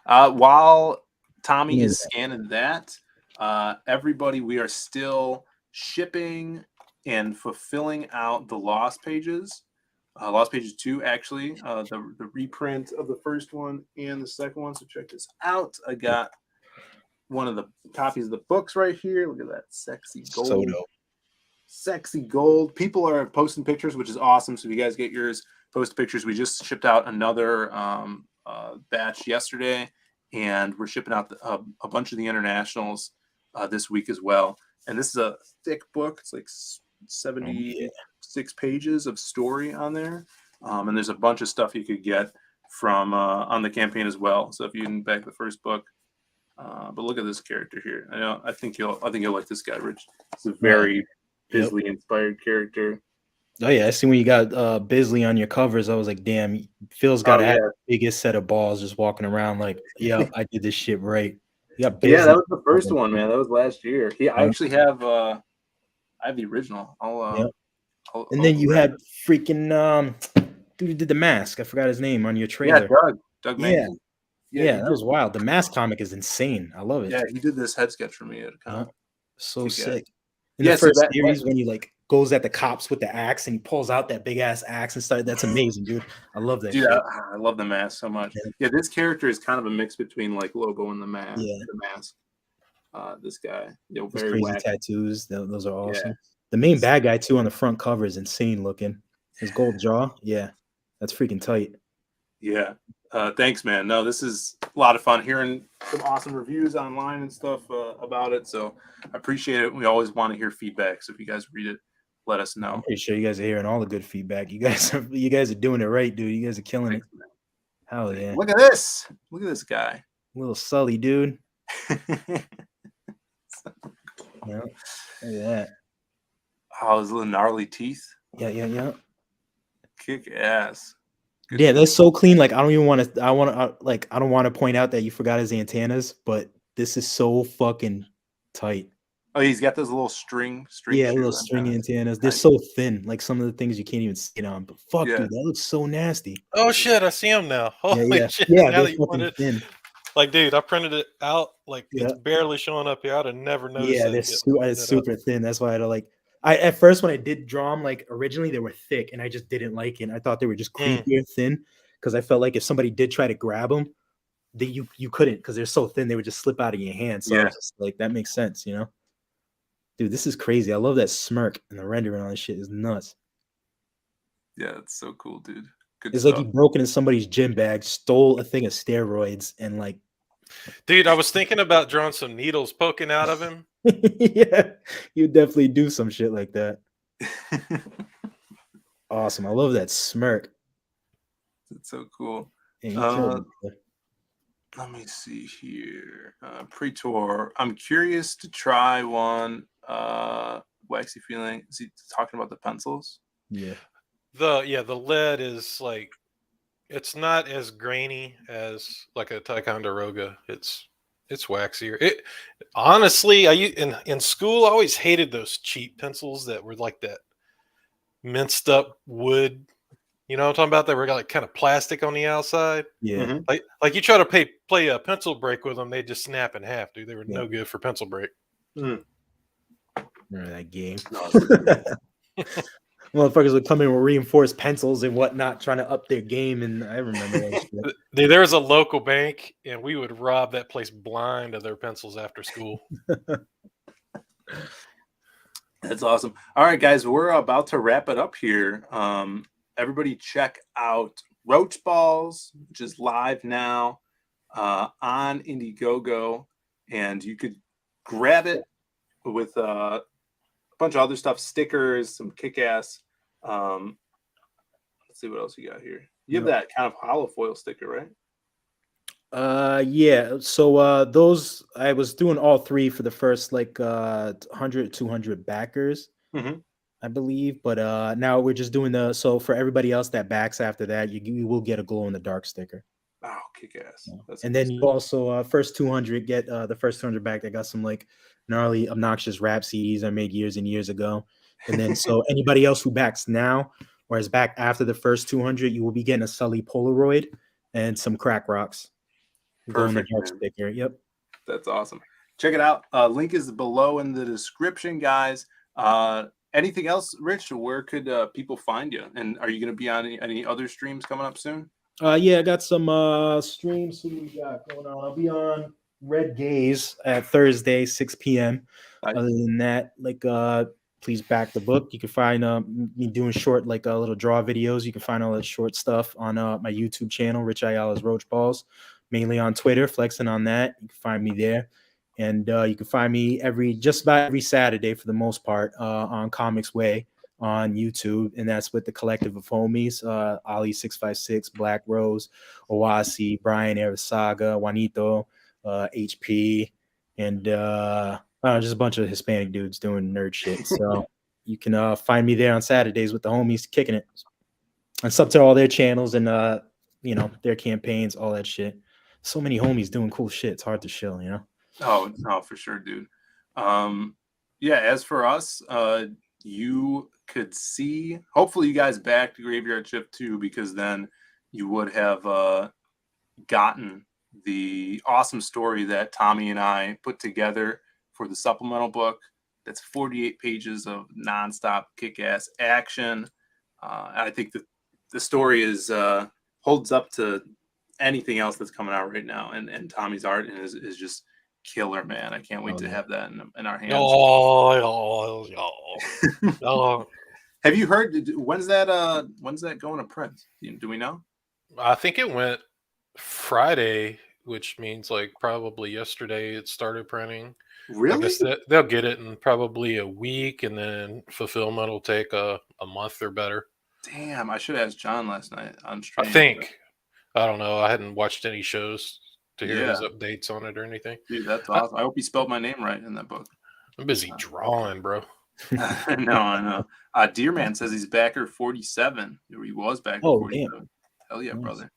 While Tommy is scanning that, everybody, we are still shipping and fulfilling out the lost pages. Lost Pages 2, actually, the reprint of the first one and the second one. So check this out. I got one of the copies of the books right here. Look at that sexy gold. So dope. Sexy gold. People are posting pictures, which is awesome. So if you guys get yours, post pictures. We just shipped out another batch yesterday, and we're shipping out a bunch of the internationals this week as well. And this is a thick book. It's like 76 pages of story on there. And there's a bunch of stuff you could get from on the campaign as well. So if you didn't back the first book, but look at this character here. I think you'll like this guy, Rich. It's a very Bisley inspired character. Oh yeah, I see when you got Bisley on your covers. I was like, damn, Phil's got to have the biggest set of balls just walking around like, yeah, I did this shit right. Yeah, that was the first one, man. That was last year. I actually have I have the original. And then you had freaking dude who did the mask. I forgot his name on your trailer. Yeah, Doug Mason. Yeah, that was wild. The mask comic is insane. I love it. Yeah, he did this head sketch for me. So sick. In the first series, when he like goes at the cops with the axe and he pulls out that big ass axe and stuff, that's amazing, dude. I love that. Dude, I love the mask so much. Yeah, this character is kind of a mix between like Lobo and the mask. Yeah. The mask. This guy, very crazy tattoos. Those are awesome. Yeah. The main bad guy too on the front cover is insane looking. His gold jaw, yeah, that's freaking tight. Yeah. Thanks, man. No, this is a lot of fun hearing some awesome reviews online and stuff about it. So I appreciate it. We always want to hear feedback. So if you guys read it, let us know. I'm pretty sure you guys are hearing all the good feedback. You guys are doing it right, dude. You guys are killing it. Hell yeah. Look at this. Look at this guy. Little Sully, dude. Yeah. Look at that. Oh, his little gnarly teeth. Yeah. Kick ass. Good. Yeah, that's so clean. Like I don't want to point out that you forgot his antennas, but this is so fucking tight. Oh, he's got those little string. Yeah, little string antennas. They're so thin. Like some of the things you can't even see on. But fuck, dude, that looks so nasty. Oh shit, I see them now. Holy shit! Yeah, now they're fucking thin. Like, dude, I printed it out. Like it's barely showing up here. I'd have never noticed. Yeah, they're super thin. That's why I had to like. At first when I did draw them, like originally they were thick, and I just didn't like it. I thought they were just creepier thin because I felt like if somebody did try to grab them, you couldn't because they're so thin they would just slip out of your hand. So I was just like, that makes sense, you know. Dude, this is crazy. I love that smirk and the rendering on this shit is nuts. Yeah, it's so cool, dude. It's like he broke into somebody's gym bag, stole a thing of steroids, and like. Dude, I was thinking about drawing some needles poking out of him. Yeah, you definitely do some shit like that. Awesome. I love that smirk. It's so cool. Yeah, let me see here. Pre-tour. I'm curious to try one. Waxy feeling. Is he talking about the pencils? Yeah. The lead is like, it's not as grainy as like a Ticonderoga. It's waxier. It honestly, in school I always hated those cheap pencils that were like that minced up wood. You know what I'm talking about? They were like kind of plastic on the outside. Yeah. Like you try to play a pencil break with them, they just snap in half, dude. They were no good for pencil break. Remember that game? Motherfuckers would come in with reinforced pencils and whatnot, trying to up their game, and I remember that shit. Dude, there was a local bank, and we would rob that place blind of their pencils after school. That's awesome. All right, guys, we're about to wrap it up here. Everybody check out Roach Balls, which is live now on Indiegogo, and you could grab it with a bunch of other stuff, stickers, some kick-ass. Let's see what else you got here. You have that kind of hollow foil sticker, right? Yeah. So those, I was doing all three for the first like 100, 200 backers, I believe. But now we're just doing so for everybody else that backs after that, you will get a glow in the dark sticker. Oh, kick-ass. And then you also first 200 get the first 200 back that got some like gnarly, obnoxious rap CDs I made years and years ago. And then so anybody else who backs now or is back after the first 200, you will be getting a Sully Polaroid and some crack rocks. Perfect. Sticker. Yep. That's awesome. Check it out. Link is below in the description, guys. anything else, Rich? Where could people find you? And are you going to be on any other streams coming up soon? Yeah, I got some streams. Who we got going on? I'll be on Red Gaze at Thursday, 6 p.m. Nice. Other than that, like please back the book. You can find me doing short, like little draw videos. You can find all that short stuff on my YouTube channel, Rich Ayala's Roach Balls, mainly on Twitter, flexing on that. You can find me there. And you can find me just about every Saturday for the most part on Comics Way on YouTube, and that's with the collective of homies, Ali 656, Black Rose, Owasi, Brian Arisaga, Juanito, HP, and just a bunch of Hispanic dudes doing nerd shit. So you can find me there on Saturdays with the homies kicking it. And sub to all their channels and their campaigns, all that shit. So many homies doing cool shit. It's hard to shill, you know? Oh, no, for sure, dude. Yeah, as for us, you could see, hopefully you guys backed Graveyard Shift too, because then you would have gotten the awesome story that Tommy and I put together for the supplemental book. That's 48 pages of nonstop kick-ass action. I think the story is holds up to anything else that's coming out right now, and Tommy's art is just killer, man. I can't wait to have that in our hands. Have you heard? When's that going to print? Do we know? I think it went Friday, which means like probably yesterday it started printing. Really? I guess they'll get it in probably a week, and then fulfillment will take a month or better. Damn, I should have asked John last night on stream. I think. I don't know. I hadn't watched any shows to hear his updates on it or anything. Dude, that's awesome. I hope he spelled my name right in that book. I'm busy drawing, bro. I know. Deerman says he's backer 47. Or he was backer 47. Damn. Hell yeah, nice. Brother.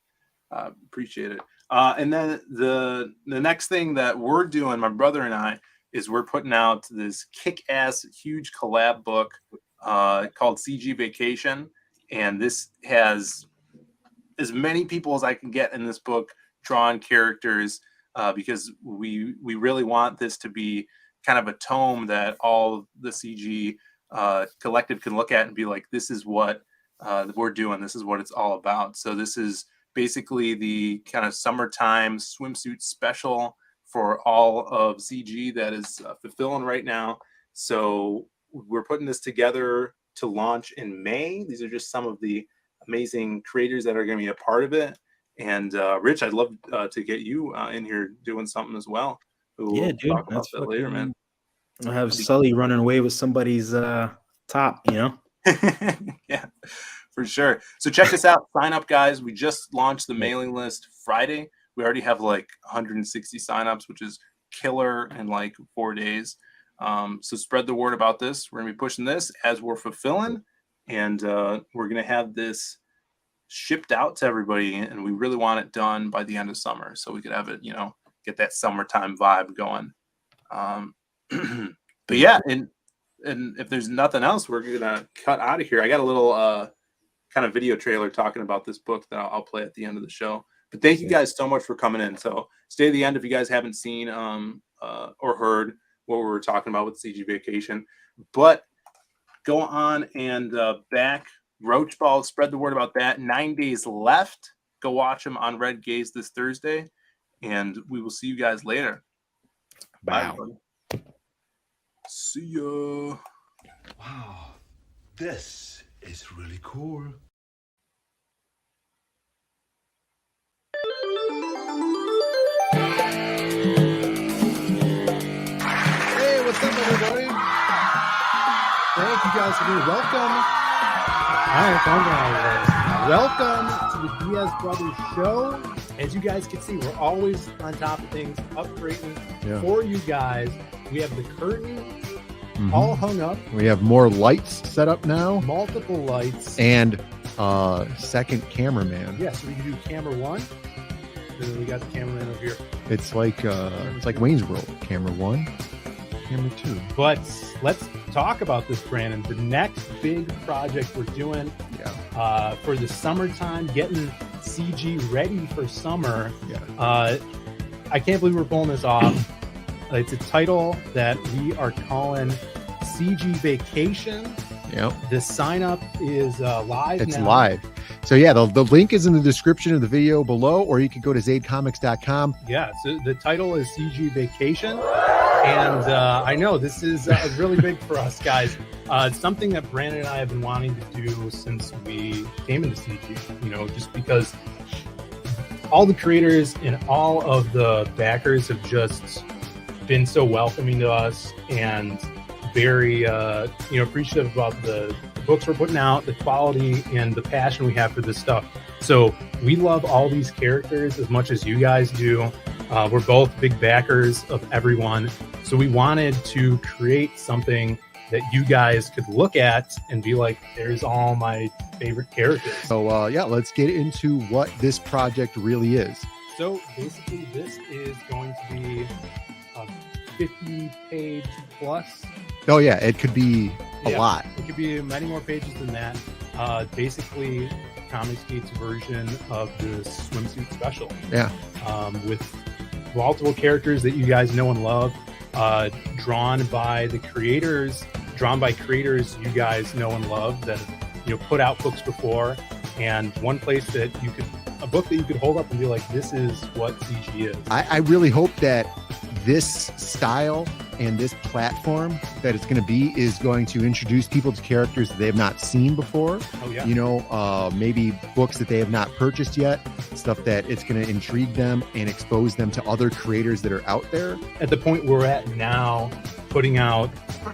Appreciate it. And then the next thing that we're doing, my brother and I, is we're putting out this kick-ass huge collab book called CG Vacation. And this has as many people as I can get in this book drawing characters because we really want this to be kind of a tome that all the CG collective can look at and be like, this is what we're doing. This is what it's all about. So this is basically the kind of summertime swimsuit special for all of CG that is fulfilling right now. So we're putting this together to launch in May. These are just some of the amazing creators that are going to be a part of it. And Rich, I'd love to get you in here doing something as well. We'll dude, talk about that later, man. I'll have Sully running away with somebody's top, you know? Yeah, for sure. So check this out. Sign up, guys. We just launched the mailing list Friday. We already have like 160 signups, which is killer in like 4 days. So spread the word about this. We're going to be pushing this as we're fulfilling. And we're going to have this shipped out to everybody. And we really want it done by the end of summer. So we could have it, get that summertime vibe going. But yeah, and if there's nothing else, we're gonna cut out of here. I got a little kind of video trailer talking about this book that I'll play at the end of the show. But thank you guys so much for coming in. So stay to the end if you guys haven't seen or heard what we were talking about with CG Vacation. But go on and back Roach Balls, spread the word about that. 9 days left. Go watch them on Red Gaze this Thursday, and we will see you guys later. Bye. See ya. Wow, this is really cool. Hey, what's up, everybody? Thank you guys for being welcome. Welcome to the Diaz Brothers Show. As you guys can see, we're always on top of things, upgrading for you guys. We have the curtain all hung up. We have more lights set up now. Multiple lights. And second cameraman. Yeah, so we can do camera one. And then we got the cameraman over here. It's like Wayne's World. Camera one, camera two. But let's talk about this, Brandon. The next big project we're doing for the summertime, getting CG ready for summer. I can't believe we're pulling this off. It's a title that we are calling CG Vacation. Yep. The sign up is live. It's now. live. So yeah, the link is in the description of the video below, or you can go to zadecomics.com. Yeah, so the title is CG Vacation. And I know this is really big for us, guys. It's something that Brandon and I have been wanting to do since we came into CG, you know, just because all the creators and all of the backers have just been so welcoming to us and very, you know, appreciative about the books we're putting out, the quality, and the passion we have for this stuff. So we love all these characters as much as you guys do. We're both big backers of everyone. So we wanted to create something that you guys could look at and be like, there's all my favorite characters. So yeah, let's get into what this project really is. So basically this is going to be a 50-page plus. Oh yeah, it could be a lot. It could be many more pages than that. Basically, Comicsgate's version of the swimsuit special. Yeah. With multiple characters that you guys know and love, drawn by creators you guys know and love that have, you know, put out books before, and one place that a book that you could hold up and be like, this is what CG is. I really hope that this style and this platform that it's going to be is going to introduce people to characters that they have not seen before. Oh, yeah. You know, maybe books that they have not purchased yet, stuff that it's going to intrigue them and expose them to other creators that are out there. At the point we're at now, putting out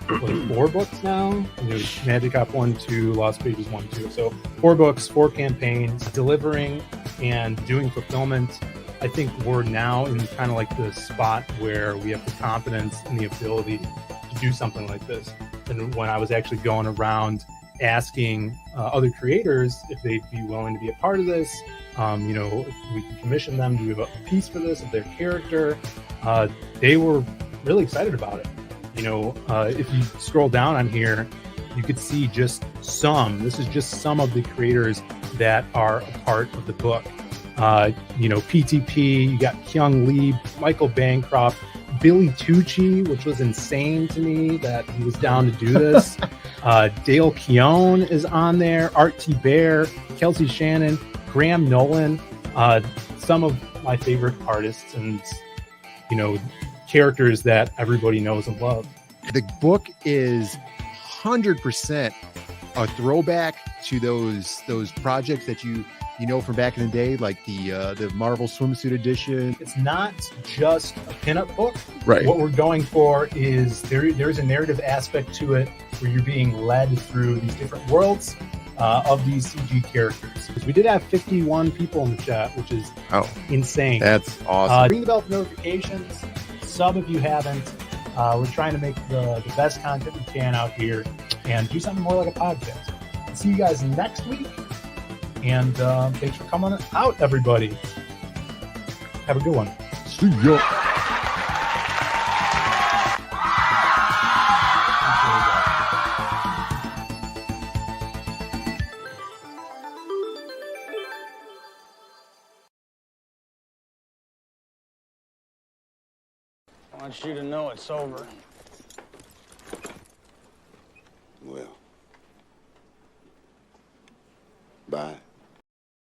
like 4 books now. There's Magic Hop 1, 2, Lost Pages 1, 2. So 4 books, 4 campaigns, delivering and doing fulfillment. I think we're now in kind of like the spot where we have the confidence and the ability to do something like this. And when I was actually going around asking other creators if they'd be willing to be a part of this, you know, if we can commission them to do a piece for this of their character, they were really excited about it. You know, if you scroll down on here, you could see this is just some of the creators that are a part of the book. You know, PTP, you got Kyung Lee, Michael Bancroft, Billy Tucci, which was insane to me that he was down to do this. Dale Keown is on there, Art T. Bear, Kelsey Shannon, Graham Nolan, some of my favorite artists and, you know, characters that everybody knows and loves. The book is 100% a throwback to those projects that you know from back in the day, like the Marvel Swimsuit Edition. It's not just a pinup book. Right. What we're going for is there's a narrative aspect to it where you're being led through these different worlds of these CG characters. Because we did have 51 people in the chat, which is insane. That's awesome. Ring the bell for notifications. Sub if you haven't. We're trying to make the best content we can out here and do something more like a podcast. See you guys next week. And thanks for coming out, everybody. Have a good one. See ya. I want you to know it's over. Well, bye.